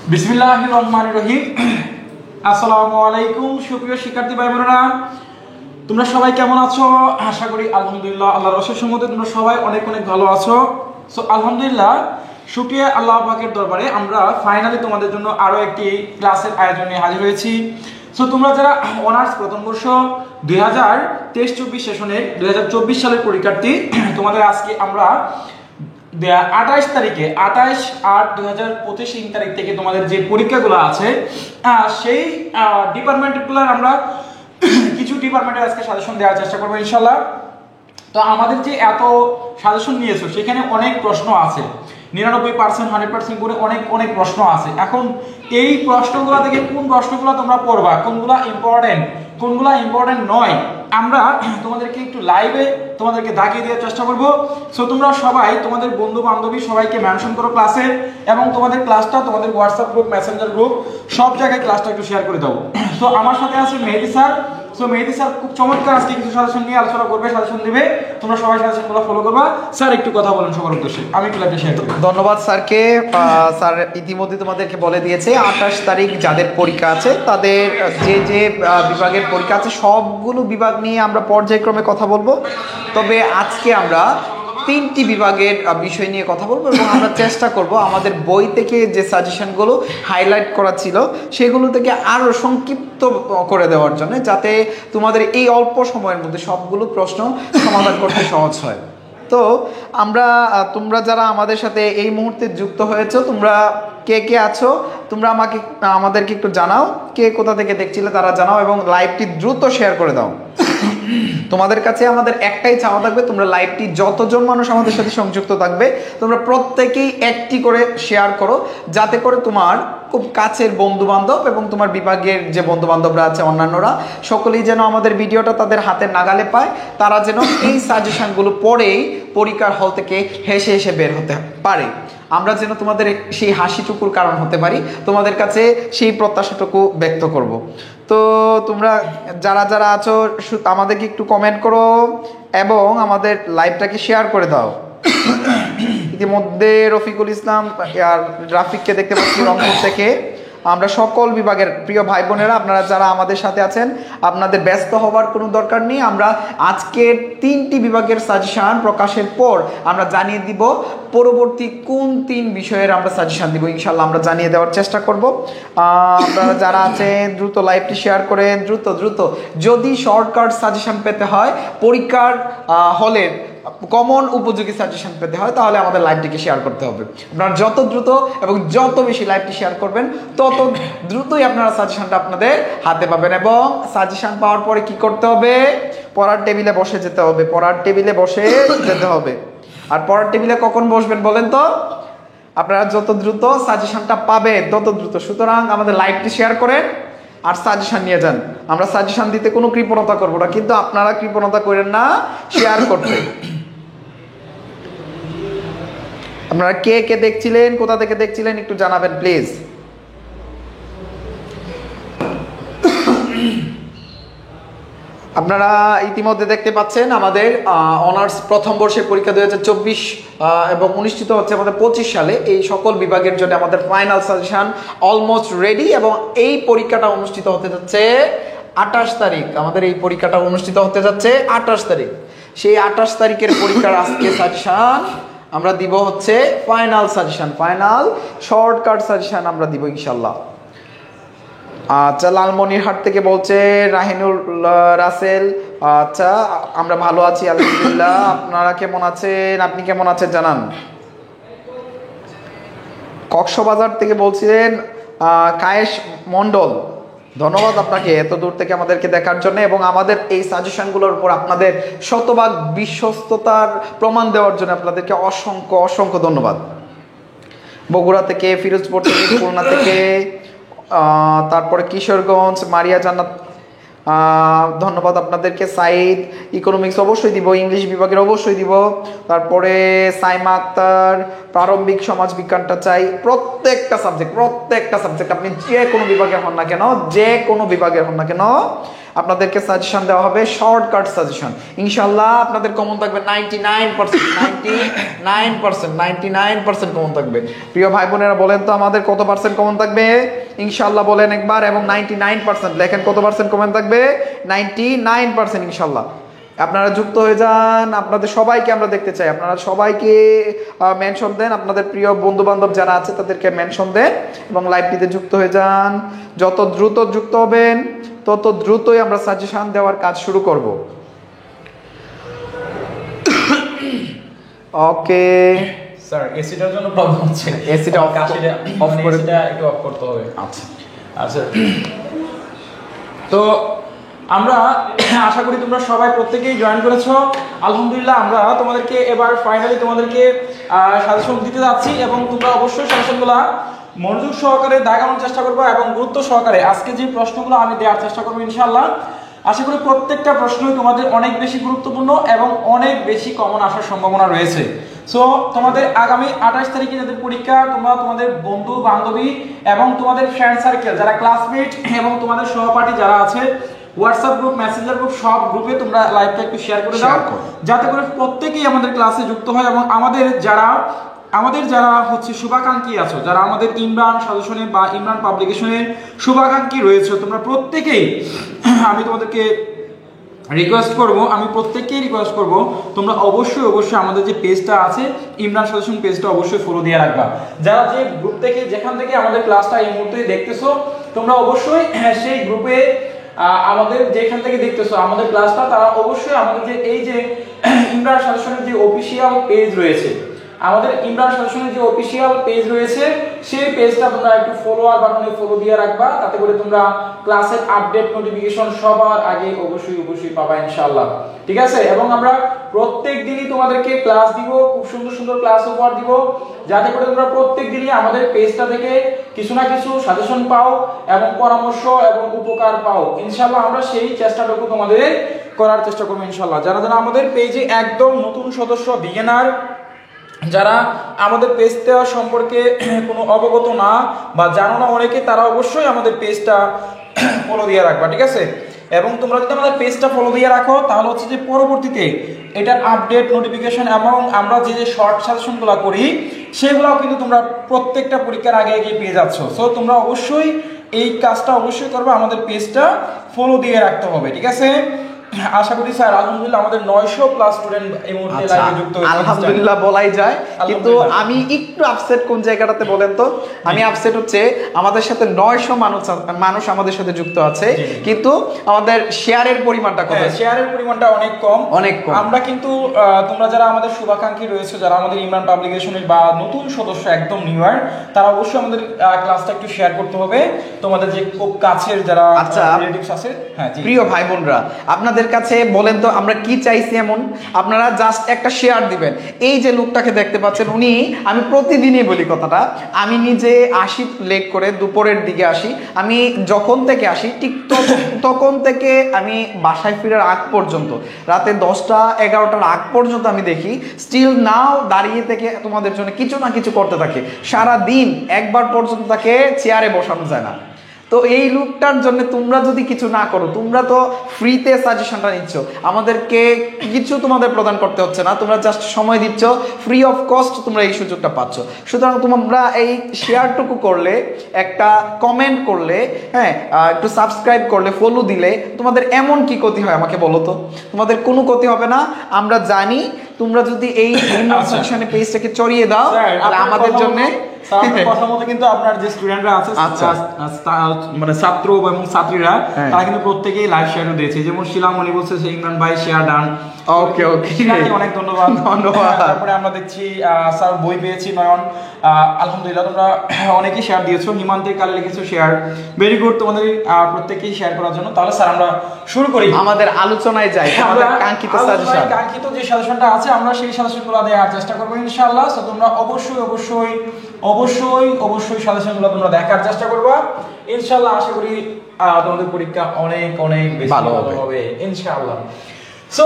বিসমিল্লাহির রহমানির রহিম। আসসালামু আলাইকুম সুপ্রিয় শিক্ষার্থী ভাই বোনেরা, তোমরা সবাই কেমন আছো? আশা করি আলহামদুলিল্লাহ আল্লাহর অশেষ রহমতে তোমরা সবাই অনেক অনেক ভালো আছো। সো আলহামদুলিল্লাহ, শুকরিয়া আল্লাহ পাকের দরবারে আমরা ফাইনালি তোমাদের জন্য আরো একটি ক্লাসের আয়োজন নিয়ে হাজির হয়েছি। সো তোমরা যারা অনার্স প্রথম বর্ষ 2023-24 সেশনের 2024 সালের পরীক্ষার্থী, তোমাদের আজকে আমরা 28 তারিখে 28/8/2025 তারিখ থেকে তোমাদের যে পরীক্ষাগুলো আছে সেই ডিপার্টমেন্টগুলোর আমরা কিছু ডিপার্টমেন্টের আজকে সাজেশন দেওয়ার চেষ্টা করবো ইনশাল্লাহ। তো আমাদের যে এত সাজেশন নিয়েছো সেখানে অনেক প্রশ্ন আছে, 99% 100% করে অনেক অনেক প্রশ্ন আছে। এখন এই প্রশ্নগুলো থেকে কোন প্রশ্নগুলো তোমরা পড়বা, কোনগুলা ইম্পর্টেন্ট নয়, আমরা তোমাদেরকে একটু লাইভে তোমাদেরকে দাগিয়ে দেওয়ার চেষ্টা করব। সো তোমরা সবাই তোমাদের বন্ধু বান্ধবী সবাইকে মেনশন করো ক্লাসে, এবং তোমাদের ক্লাসটা তোমাদের হোয়াটসঅ্যাপ গ্রুপ, মেসেঞ্জার গ্রুপ সব জায়গায় ক্লাসটা একটু শেয়ার করে দাও। সো আমার সাথে আছে মেহেদী স্যার। সো মেহেদী স্যার খুব চমৎকার আজকে কিছু সাজেশন নিয়ে আলোচনা করবে, সাজেশন দিবে, তোমরা সবাই সাজেশনগুলো ফলো করবা। স্যার একটু কথা বলেন সবার উদ্দেশ্যে, আমি ক্লাসটা শেয়ার করব। ধন্যবাদ স্যারকে। স্যার ইতিমধ্যে তোমাদেরকে বলে দিয়েছে 28 তারিখ যাদের পরীক্ষা আছে তাদের যে যে বিভাগের পরীক্ষা আছে সবগুলো বিভাগ নিয়ে আমরা পর্যায়ক্রমে কথা বলবো। তবে আজকে আমরা 3টি বিভাগের বিষয় নিয়ে কথা বলবো, এবং আমরা চেষ্টা করব আমাদের বই থেকে যে সাজেশনগুলো হাইলাইট করা ছিল সেগুলো থেকে আরও সংক্ষিপ্ত করে দেওয়ার জন্য, যাতে তোমাদের এই অল্প সময়ের মধ্যে সবগুলো প্রশ্ন সমাধান করতে সহজ হয়। তো তোমরা যারা আমাদের সাথে এই মুহূর্তে যুক্ত হয়েছো, তোমরা কে কে আছো তোমরা আমাদেরকে একটু জানাও, কে কোথা থেকে দেখছিলে তারা জানাও, এবং লাইভটি দ্রুত শেয়ার করে দাও। তোমাদের কাছে আমাদের একটাই চাওয়া থাকবে, তোমরা লাইভটি যতজন মানুষ আমাদের সাথে সংযুক্ত থাকবে তোমরা প্রত্যেকেই একটি করে শেয়ার করো, যাতে করে তোমার খুব কাছের বন্ধু বান্ধব এবং তোমার বিভাগের যে বন্ধু বান্ধবরা আছে অন্যান্যরা সকলেই যেন আমাদের ভিডিওটা তাদের হাতের নাগালে পায়, তারা যেন এই সাজেশনগুলো পড়েই পরীক্ষার হল থেকে হেসে হেসে বের হতে পারে। আমরা যেন তোমাদের সেই হাসিটুকুর কারণ হতে পারি, তোমাদের কাছে সেই প্রত্যাশাটুকু ব্যক্ত করব। তো তোমরা যারা যারা আছো আমাদেরকে একটু কমেন্ট করো এবং আমাদের লাইভটাকে শেয়ার করে দাও। ইতিমধ্যে রফিকুল ইসলাম আর রাফিককে দেখতে পাচ্ছি রংপুর থেকে। আমরা সকল বিভাগের প্রিয় ভাই বোনেরা, আপনারা যারা আমাদের সাথে আছেন আপনাদের ব্যস্ত হওয়ার কোনো দরকার নেই। আমরা আজকের 3টি বিভাগের সাজেশন প্রকাশের পর আমরা জানিয়ে দিব পরবর্তী কোন 3 বিষয়ের আমরা সাজেশন দিব, ইনশাল্লাহ আমরা জানিয়ে দেওয়ার চেষ্টা করব। আপনারা যারা আছেন দ্রুত লাইভটি শেয়ার করেন, দ্রুত যদি শর্টকাট সাজেশন পেতে হয়, পরীক্ষার হলের কমন উপযোগী সাজেশন পেতে হয়, তাহলে আমাদের লাইভটিকে শেয়ার করতে হবে। আপনারা যত দ্রুত এবং যত বেশি লাইভটি শেয়ার করবেন তত দ্রুতই আপনারা সাজেশনটা আপনাদের হাতে পাবেন। এবং সাজেশন পাওয়ার পরে কি করতে হবে? পড়ার টেবিলে বসে যেতে হবে, পড়ার টেবিলে বসে যেতে হবে। আর পড়ার টেবিলে কখন বসবেন বলেন তো? আপনারা যত দ্রুত সাজেশনটা পাবেন তত দ্রুত। সুতরাং আমাদের লাইভটি শেয়ার করেন আর সাজেশন নিয়ে যান। আমরা সাজেশন দিতে কোনো কৃপণতা করবো না, কিন্তু আপনারা কৃপণতা করেন না শেয়ার করতে। আপনারা কে কে দেখছিলেন, কোথা থেকে দেখছিলেন একটু জানাবেন প্লিজ। আপনারা ইতিমধ্যে দেখতে পাচ্ছেন আমাদের অনার্স প্রথম বর্ষের পরীক্ষা 2024 এবং অনুষ্ঠিত হচ্ছে আমাদের 25 সালে। এই সকল বিভাগের জন্য আমাদের ফাইনাল সাজেশন অলমোস্ট রেডি, এবং এই পরীক্ষাটা অনুষ্ঠিত হতে যাচ্ছে 28 তারিখ। আমাদের এই পরীক্ষাটা অনুষ্ঠিত হতে যাচ্ছে 28 তারিখ। সেই 28 তারিখের পরীক্ষার আজকে সাজেশন আমরা দিব হচ্ছে final suggestion, final shortcut suggestion আমরা দিব ইনশাল্লাহ। আচ্ছা, লালমনিরহাট থেকে বলছে রাহিনুল রাসেল। আচ্ছা, আমরা ভালো আছি আলহামদুলিল্লাহ। আপনারা কেমন আছেন? আপনি কেমন আছেন জানান। কক্সবাজার থেকে বলছিলেন কায়েশ মণ্ডল, ধন্যবাদ আপনাকে এত দূর থেকে আমাদেরকে দেখার জন্য এবং আমাদের এই সাজেশনগুলোর উপর আপনাদের শতভাগ বিশ্বস্ততার প্রমাণ দেওয়ার জন্য আপনাদেরকে অসংখ্য অসংখ্য ধন্যবাদ। বগুড়া থেকে, ফিরোজপুর থেকে, খুলনা থেকে, তারপরে কিশোরগঞ্জ, মারিয়া জান্নাত, ধন্যবাদ আপনাদেরকে। সাইদ, ইকোনমিক্স অবশ্যই দিব, ইংলিশ বিভাগের অবশ্যই দিব। তারপরে সাইমা আক্তার, প্রারম্ভিক সমাজ বিজ্ঞানটা চাই। প্রত্যেকটা সাবজেক্ট আপনি যে কোনো বিভাগের হন না কেন আপনাদেরকে সাজেশন দেওয়া হবে, শর্টকাট সাজেশন। ইনশাআল্লাহ আপনাদের কমন থাকবে 99% কমন থাকবে। প্রিয় ভাই বোনেরা বলেন তো আমাদের কত পার্সেন্ট কমন থাকবে? ইনশাআল্লাহ বলেন একবার, এবং 99% লেখেন কত পার্সেন্ট কমন থাকবে? 99% ইনশাআল্লাহ। আপনারা যুক্ত হয়ে যান, আপনাদের সবাইকে আমরা দেখতে চাই, আপনারা সবাইকে মেনশন দেন, আপনাদের প্রিয় বন্ধু বান্ধব যারা আছে তাদেরকে মেনশন দেন এবং লাইভটিতে যুক্ত হয়ে যান। যত দ্রুত যুক্ত হবেন তত দ্রুতই আমরা সাজেশন দেওয়ার কাজ শুরু করব। ওকে স্যার, এসিটার জন্য প্রবলেম হচ্ছে, এসিটা অফ করে এসিটা একটু অফ করতে হবে। আচ্ছা আচ্ছা, তো আমরা আশা করি তোমরা সবাই প্রত্যেকেই জয়েন করেছো। আলহামদুলিল্লাহ, আমরা তোমাদেরকে এবার ফাইনালি তোমাদেরকে সাজেশন দিতে যাচ্ছি এবং তোমরা অবশ্যই সাজেশনগুলো মনোযোগ সহকারে দাগানোর চেষ্টা করবো এবং গুরুত্ব সহকারে আজকে যে প্রশ্নগুলো আমি দেওয়ার চেষ্টা করবো ইনশাআল্লাহ। আশা করি প্রত্যেকটা প্রশ্নই তোমাদের অনেক বেশি গুরুত্বপূর্ণ এবং অনেক বেশি কমন আসার সম্ভাবনা রয়েছে। সো তোমাদের আগামী 28 তারিখে যাদের পরীক্ষা, তোমরা তোমাদের বন্ধু বান্ধবী এবং তোমাদের ফ্রেন্ড সার্কেল যারা ক্লাসমেট এবং তোমাদের সহপাঠী যারা আছে, হোয়াটসঅ্যাপ গ্রুপ, মেসেঞ্জার গ্রুপ, সব গ্রুপে তোমরা লাইভটা একটু শেয়ার করে দাও, যাতে করে প্রত্যেকেই আমাদের ক্লাসে যুক্ত হয় এবং আমাদের যারা হচ্ছে শুভাকাঙ্ক্ষী আছো, যারা আমাদের ইমরান সাজেশনে বা ইমরান পাবলিকেশনের শুভাকাঙ্ক্ষী রয়েছে, তোমরা প্রত্যেকেই আমি তোমাদেরকে রিকোয়েস্ট করব তোমরা অবশ্যই আমাদের যে পেজটা আছে ইমরান সাজেশন পেজটা অবশ্যই ফলো দিয়ে রাখবা। যারা যে গ্রুপ থেকে যেখান থেকে আমাদের ক্লাসটা এই মুহূর্তে দেখতেছো, তোমরা অবশ্যই সেই গ্রুপে আমাদের যেখান থেকে দেখতেছো আমাদের ক্লাসটা, তারা অবশ্যই আমাদের যে এই যে ইমরান সাজেশনের যে অফিসিয়াল পেজ রয়েছে, আমাদের ইমরান সাজেশনের যে অফিসিয়াল পেজ রয়েছে সেই পেজটা তোমরা একটু ফলোয়ার বাটনে ফলো দিয়ে রাখবা, তাতে করে তোমরা ক্লাসের আপডেট নোটিফিকেশন সবার আগে অবশ্যই পাবা ইনশাআল্লাহ। ঠিক আছে? এবং আমরা প্রত্যেক দিনই তোমাদেরকে ক্লাস দিব, খুব সুন্দর ক্লাস উপহার দিব, যাতে করে তোমরা প্রত্যেক দিনই আমাদের পেজটা থেকে কিছু না কিছু সাজেশন পাও এবং পরামর্শ এবং উপকার পাও ইনশাআল্লাহ। আমরা সেই চেষ্টাটুকু তোমাদের করার চেষ্টা করব ইনশাআল্লাহ। যারা আমাদের পেজে একদম নতুন সদস্য, বিগিনার, যারা আমাদের পেজটা সম্পর্কে কোনো অবগত না বা জানো না অনেকে, তারা অবশ্যই আমাদের পেজটা ফলো দিয়ে রাখবা। ঠিক আছে? এবং তোমরা যদি আমাদের পেজটা ফলো দিয়ে রাখো, তাহলে হচ্ছে যে পরবর্তীতে এটার আপডেট নোটিফিকেশন এবং আমরা যে শর্ট সাজেশনগুলো করি সেগুলোও কিন্তু তোমরা প্রত্যেকটা পরীক্ষার আগে পেয়ে যাচ্ছ। সো তোমরা অবশ্যই এই কাজটা অবশ্যই করবে, আমাদের পেজটা ফলো দিয়ে রাখতে হবে। ঠিক আছে? আশা করি স্যার আলহামদুলিল্লাহ আমাদের 900 প্লাস স্টুডেন্ট এই মুহূর্তে লাইভে যুক্ত হয়েছে। আলহামদুলিল্লাহ বলাই যায়, কিন্তু আমি একটু আপসেট কোন জায়গাটাতে বলেন তো? আমি আপসেট হচ্ছে আমাদের সাথে 900 মানুষ আমাদের সাথে যুক্ত আছে, কিন্তু আমাদের শেয়ারের পরিমাণটা কত? শেয়ারের পরিমাণটা অনেক কম। আমরা কিন্তু তোমরা যারা আমাদের শুভাকাঙ্ক্ষী রয়েছে, যারা আমাদের ইমরান পাবলিকেশনের বা নতুন সদস্য একদম নিউয়ার, তারা অবশ্যই আমাদের ক্লাসটা একটু শেয়ার করতে হবে, তোমাদের যে খুব কাছের যারা রিলেটিভস আছে। হ্যাঁ, প্রিয় ভাই বোনরা, আপনাদের কাছে বলেন তো আমরা কি চাইছি এমন? আপনারা জাস্ট একটা শেয়ার দিবেন। এই যে লোকটাকে দেখতে পাচ্ছেন, উনি, আমি প্রতিদিনই বলি কথাটা, আমি নিজে আসি লেট করে, দুপুরের দিকে আসি। আমি যখন থেকে আসি ঠিক তখন থেকে আমি বাসায় ফেরার আগ পর্যন্ত, রাতে 10টা-11টার আগ পর্যন্ত আমি দেখি স্টিল নাও দাঁড়িয়ে থেকে তোমাদের জন্য কিছু না কিছু করতে থাকে। সারা দিন একবার পর্যন্ত তাকে চেয়ারে বসানো যায় না। তো এই লোকটার জন্য তোমরা যদি কিছু না করো, তোমরা তো ফ্রিতে সাজেশনটা নিচ্ছ, আমাদেরকে কিছু তোমাদের প্রদান করতে হচ্ছে না, তোমরা জাস্ট সময় দিচ্ছ, ফ্রি অফ কস্ট তোমরা এই সুযোগটা পাচ্ছ। সুতরাং তোমরা এই শেয়ারটুকু করলে, একটা কমেন্ট করলে, হ্যাঁ, একটু সাবস্ক্রাইব করলে, ফলো দিলে তোমাদের এমন কি ক্ষতি হয় আমাকে বলো তো? তোমাদের কোনো ক্ষতি হবে না। আমরা জানি তোমরা যদি এই সাজেশনের পেজটাকে চড়িয়ে দাও, তাহলে আমাদের জন্য কথা মতো কিন্তু আপনার যে স্টুডেন্টরা আছে, মানে ছাত্র এবং ছাত্রীরা, তারা কিন্তু প্রত্যেকেই লাইভ শেয়ার দিয়েছে। যেমন শিলামণি বলছে যে ইমরান ভাই শেয়ার ডান। ওকে, অনেক ধন্যবাদ। তারপরে আমরা দেখছি স্যার বই পেয়েছি নয়ন, আলহামদুলিল্লাহ তোমরা অনেকেই শেয়ার দিয়েছো। হিমান্তের কালে লিখেছো শেয়ার, ভেরি গুড তোমাদের প্রত্যেকেই শেয়ার করার জন্য। তাহলে স্যার আমরা শুরু করি, আমাদের আলোচনায় যাই। আমাদের কাঙ্ক্ষিত সাজেশন, কাঙ্ক্ষিত যে সাজেশনটা আছে আমরা সেই সাজেশনগুলো দেওয়ার চেষ্টা করবো ইনশাআল্লাহ। সো তোমরা অবশ্যই সাজেশনগুলো তোমরা দেখার চেষ্টা করবা ইনশাআল্লাহ। আশা করি তোমাদের পরীক্ষা অনেক বেশি ভালো হবে ইনশাআল্লাহ। সো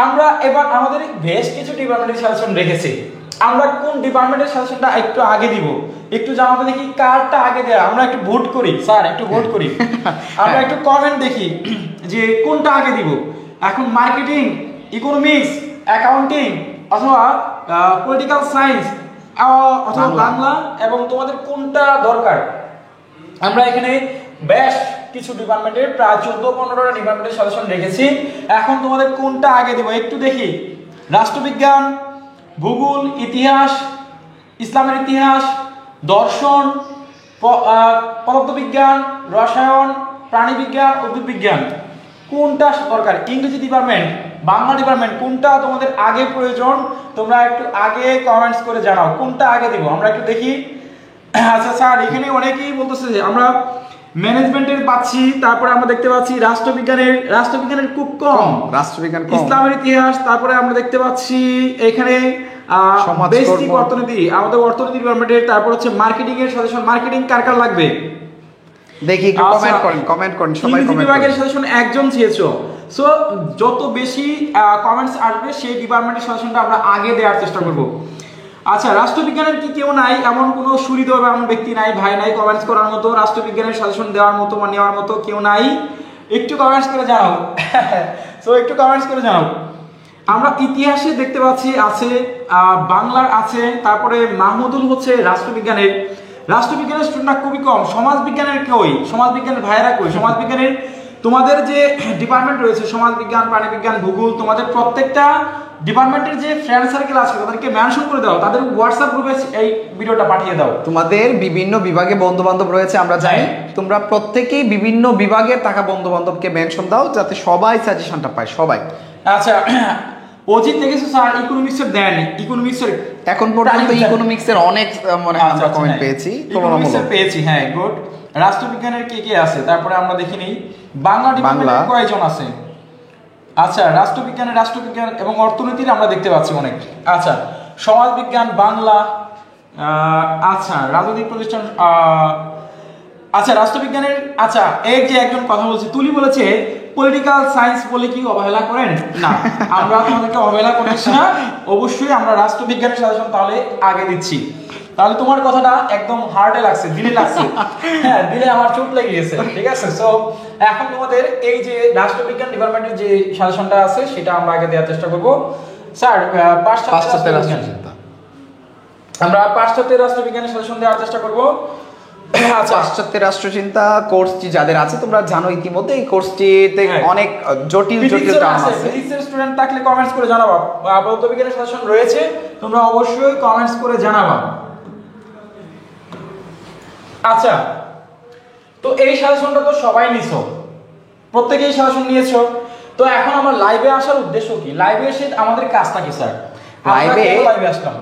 আমরা এবার আমাদের বেশ কিছু ডিপার্টমেন্টের সাজেশন রেখেছি। আমরা কোন ডিপার্টমেন্টের সাজেশনটা একটু আগে দিব, একটু জানাতে দেখি কারটা আগে দেয়া। আমরা একটু ভোট করি স্যার, একটু ভোট করি। আমরা একটু কমেন্ট দেখি যে কোনটা আগে দিব, এখন মার্কেটিং, ইকোনমিক্স, অ্যাকাউন্টিং অথবা পলিটিক্যাল সায়েন্স অথবা বাংলা, এবং তোমাদের কোনটা দরকার। আমরা এখানে বেশ কিছু ডিপার্টমেন্টের প্রায় 14-15টা ডিপার্টমেন্টের সাজেশন রেখেছি। এখন তোমাদের কোনটা আগে দেব একটু দেখি। রাষ্ট্রবিজ্ঞান, ভূগোল, ইতিহাস, ইসলামের ইতিহাস, দর্শন, পদার্থবিজ্ঞান, রসায়ন, প্রাণীবিজ্ঞান, উদ্ভিদবিজ্ঞান, কোনটা দরকার। ইংরেজি ডিপার্টমেন্ট, বাংলা ডিপার্টমেন্ট, কোনটা তোমাদের আগে প্রয়োজন, তোমরা একটু আগে কমেন্টস করে জানাও কোনটা আগে দিব। আমরা একটু দেখি। আচ্ছা স্যার, এখানে অনেকেই বলতেছে যে আমরা ম্যানেজমেন্টের পাচ্ছি, তারপরে আমরা দেখতে পাচ্ছি রাষ্ট্রবিজ্ঞানের খুব কম, রাষ্ট্রবিজ্ঞান কম, ইসলামের ইতিহাস, তারপরে আমরা দেখতে পাচ্ছি এখানে বেসিক অর্থনীতি, আমাদের অর্থনীতি ডিপার্টমেন্টের, তারপর হচ্ছে মার্কেটিং এর সাজেশন, মার্কেটিং কার কার লাগবে দেখি একটু কমেন্ট করেন সবাই। ইংরেজি বিভাগের সাজেশন একজন চেয়েছো, সো যত বেশি কমেন্টস আসবে সেই ডিপার্টমেন্টের সাজেশনটা আমরা আগে দেওয়ার চেষ্টা করব। আচ্ছা, রাষ্ট্রবিজ্ঞানের কি কেউ নাই, এমন কোনো সুবিধা হবে এমন ব্যক্তি নাই, ভাই নাই কমেন্টস করার মতো, রাষ্ট্রবিজ্ঞানের সাজেশন দেওয়ার মতো বা নেওয়ার মতো কেউ নাই? একটু কমেন্টস করে জানাও। সো একটু কমেন্টস করে জানাও। আমরা ইতিহাসে দেখতে পাচ্ছি আছে, বাংলার আছে, তারপরে মাহমুদুল হচ্ছে রাষ্ট্রবিজ্ঞানের স্টুডেন্টরা খুবই কম। সমাজবিজ্ঞানের কই, সমাজবিজ্ঞানের ভাইয়েরা কই, সমাজবিজ্ঞানের তোমাদের যে ডিপার্টমেন্ট রয়েছে, সমাজবিজ্ঞান, প্রাণীবিজ্ঞান, ভূগোল, তোমাদের প্রত্যেকটা ডিপার্টমেন্টের যে ফ্রেন্ড সার্কেল আছে তাদেরকে মেনশন করে দাও, তাদের হোয়াটসঅ্যাপ গ্রুপে এই ভিডিওটা পাঠিয়ে দাও। তোমাদের বিভিন্ন বিভাগে বন্ধু বান্ধব রয়েছে আমরা জানি, তোমরা প্রত্যেকেই বিভিন্ন বিভাগের থাকা বন্ধু বান্ধবকে মেনশন দাও যাতে সবাই সাজেশনটা পায়, সবাই। আচ্ছা, অজিত দেখেছো স্যার ইকোনমিক্সের দেন, ইকোনমিক্সের এখন পর্যন্ত ইকোনমিক্সের অনেক মনে হয় আমরা কমেন্ট পেয়েছি, তুলনামূলক পেয়েছি। হ্যাঁ, গুড। রাষ্ট্রবিজ্ঞানের কে আছে, তারপরে আমরা দেখি নেই বাংলা ডিপার্টমেন্টের কয়জন আছে। আচ্ছা, রাষ্ট্রবিজ্ঞান এবং অর্থনীতির আমরা দেখতে পাচ্ছি অনেক। আচ্ছা, সমাজবিজ্ঞান, বাংলা, আচ্ছা রাজনৈতিক প্রতিষ্ঠান, আচ্ছা রাষ্ট্রবিজ্ঞানের, আচ্ছা এই যে একজন কথা বলছে তুলি বলেছে পলিটিক্যাল সায়েন্স বলে কি অবহেলা করেন? না, আমরা তোমাদেরকে অবহেলা করছি না, অবশ্যই আমরা রাষ্ট্রবিজ্ঞানের সাজেশন তাহলে আগে দিচ্ছি। তাহলে তোমার কথাটা একদম হার্টে লাগছে, দিলে লাগছে। হ্যাঁ, দিলে আমার চোট লেগে গেছে, ঠিক আছে। সো এখন তোমাদের এই যে রাষ্ট্রবিজ্ঞান ডিপার্টমেন্টের যে সাজেশনটা আছে সেটা আমরা আগে দেওয়ার চেষ্টা করব। স্যার, পাশ্চাত্যের রাষ্ট্রচিন্তা, আমরা পাশ্চাত্যের রাষ্ট্রবিজ্ঞানের সাজেশন দেওয়ার চেষ্টা করব। পাশ্চাত্যের রাষ্ট্রচিন্তা কোর্সটি যাদের আছে তোমরা জানো ইতিমধ্যে, এই কোর্সটিতে অনেক জটিল টার্ম আছে। ফিজিক্সের স্টুডেন্ট থাকলে কমেন্টস করে জানাবা, পদার্থবিজ্ঞানের সাজেশন রয়েছে, তোমরা অবশ্যই কমেন্টস করে জানাবা। আচ্ছা, তো এই সাজেশনটা তো সবাই নিছো, প্রত্যেকেই সাজেশন নিয়েছো, তো এখন আমার লাইভে আসার উদ্দেশ্য কি? লাইভে এসে আমাদের কাজটা কি স্যার?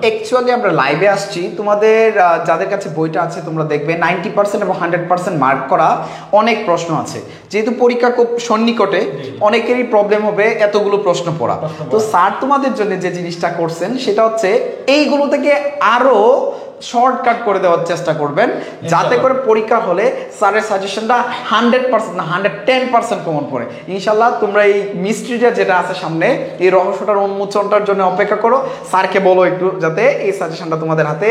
অ্যাকচুয়ালি আমরা লাইভে আসছি, তোমাদের যাদের কাছে বইটা আছে তোমরা দেখবে 90% এবং 100% মার্ক করা অনেক প্রশ্ন আছে। যেহেতু পরীক্ষা খুব সন্নিকটে, অনেকেরই প্রবলেম হবে এতগুলো প্রশ্ন পড়া। তো স্যার তোমাদের জন্য যে জিনিসটা করছেন সেটা হচ্ছে এইগুলো থেকে আরো শর্টকাট করে দেওয়ার চেষ্টা করবেন, যাতে করে পরীক্ষা হলে স্যারের সাজেশনটা 100% না 110% কমন পড়ে। ইনশাল্লাহ তোমরা এই মিস্ট্রিটা যেটা আছে সামনে, এই রহস্যটার উন্মোচনটার জন্য অপেক্ষা করো, স্যারকে বলো একটু যাতে এই সাজেশনটা তোমাদের হাতে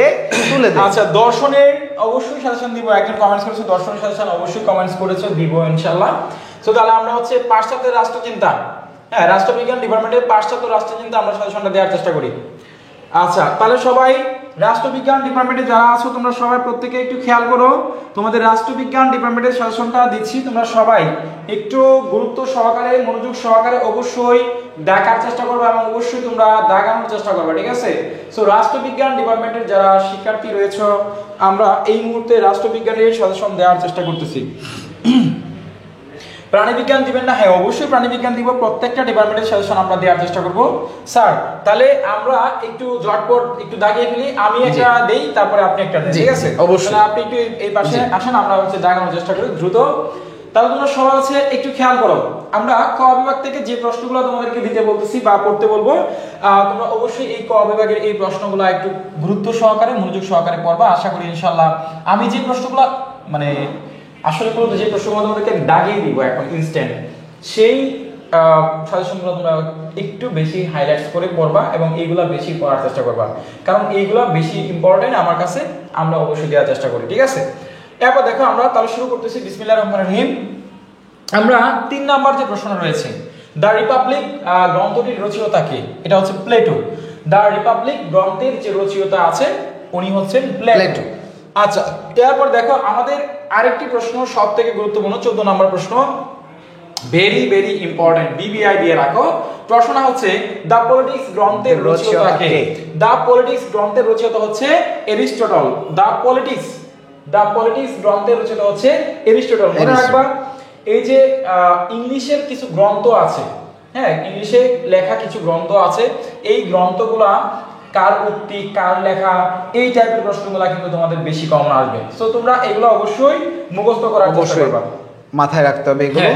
তুলে দেয়। আচ্ছা, দর্শনের অবশ্যই সাজেশন দিব, একজন কমেন্টস করেছে দর্শনের সাজেশন অবশ্যই কমেন্টস করেছে, দিব ইনশাআল্লাহ। সো তাহলে আমরা হচ্ছে পাশ্চাত্যের রাষ্ট্রচিন্তা, হ্যাঁ রাষ্ট্রবিজ্ঞান ডিপার্টমেন্টের পাশ্চাত্য রাষ্ট্রচিন্তা আমরা সাজেশনটা দেওয়ার চেষ্টা করি। আচ্ছা, তাহলে সবাই রাষ্ট্রবিজ্ঞান ডিপার্টমেন্টে যারা আছো তোমরা সবাই প্রত্যেকে একটু খেয়াল করো, তোমাদের রাষ্ট্রবিজ্ঞান ডিপার্টমেন্টের সাজেশনটা দিচ্ছি, তোমরা সবাই একটু গুরুত্ব সহকারে, মনোযোগ সহকারে অবশ্যই দেখার চেষ্টা করবে এবং অবশ্যই তোমরা দাগানোর চেষ্টা করবে, ঠিক আছে। সো রাষ্ট্রবিজ্ঞান ডিপার্টমেন্টের যারা শিক্ষার্থী রয়েছে, আমরা এই মুহূর্তে রাষ্ট্রবিজ্ঞানের সাজেশন দেওয়ার চেষ্টা করতেছি। প্রাণীবিজ্ঞান দিবেন না? হ্যাঁ অবশ্যই প্রাণীবিজ্ঞান দিব, প্রত্যেকটা ডিপার্টমেন্টের সাজেশন আমরা দেওয়ার চেষ্টা করব। স্যার, তাহলে আমরা একটু ঝটপট একটু দাগিয়ে ফেলি, আমি একটা দেই তারপরে আপনি একটা দেন, ঠিক আছে? অবশ্যই আপনি একটু এই পাশে আসেন, আমরা হচ্ছে দাগানোর চেষ্টা করি দ্রুত। তাহলে তোমরা সবাই হচ্ছে একটু খেয়াল করো, আমরা ক বিভাগ থেকে যে প্রশ্নগুলো তোমাদেরকে দিতে বলতেছি বা পড়তে বলবো, তোমরা অবশ্যই এই ক বিভাগের এই প্রশ্নগুলো একটু গুরুত্ব সহকারে, মনোযোগ সহকারে পড়বা। আশা করি ইনশাআল্লাহ আমি যে প্রশ্নগুলো মানে আসলে বলতে যে প্রশ্নগুলো তোমাদেরকে দাগিয়ে দিব এখন ইনস্ট্যান্ট, সেই সাজেশনগুলো তোমরা একটু বেশি হাইলাইটস করে পড়বা এবং এইগুলা বেশি পড়ার চেষ্টা করবা, কারণ এইগুলা বেশি ইম্পর্টেন্ট আমার কাছে, আমরা অবশ্যই দেওয়ার চেষ্টা করি, ঠিক আছে? এরপর দেখো আমরা তাহলে শুরু করতেছি। বিসমিল্লাহির রহমানির রহিম। আমরা 3 নাম্বার যে প্রশ্ন রয়েছে, দ্য রিপাবলিক গ্রন্থটির রচয়িতা কে? এটা হচ্ছে প্লেটো। দ্য রিপাবলিক গ্রন্থের যে রচয়িতা আছে উনি হচ্ছেন প্লেটো। আচ্ছা, এরপর দেখো আমাদের আরেকটি প্রশ্ন সবথেকে গুরুত্বপূর্ণ 14 নম্বর প্রশ্ন, ভেরি ভেরি ইম্পর্টেন্ট, বিবিআই দিয়ে রাখো। প্রশ্নটা হচ্ছে দ্য পলিটিক্স গ্রন্থের রচয়িতা কে? দ্য পলিটিক্স গ্রন্থের রচয়িতা হচ্ছে এরিস্টটল। দ্য পলিটিক্স গ্রন্থের রচয়িতা হচ্ছে এরিস্টটল। মনে রাখবা এই যে ইংলিশের কিছু গ্রন্থ আছে, হ্যাঁ, ইংলিশে লেখা কিছু গ্রন্থ আছে, এই গ্রন্থগুলা কার উক্তি, কার লেখা, এই টাইপের প্রশ্নগুলো কিন্তু তোমাদের বেশি কমন আসবে। সো তোমরা এগুলো অবশ্যই মুখস্থ করার চেষ্টা করবা, মাথায় রাখতে হবে এগুলো।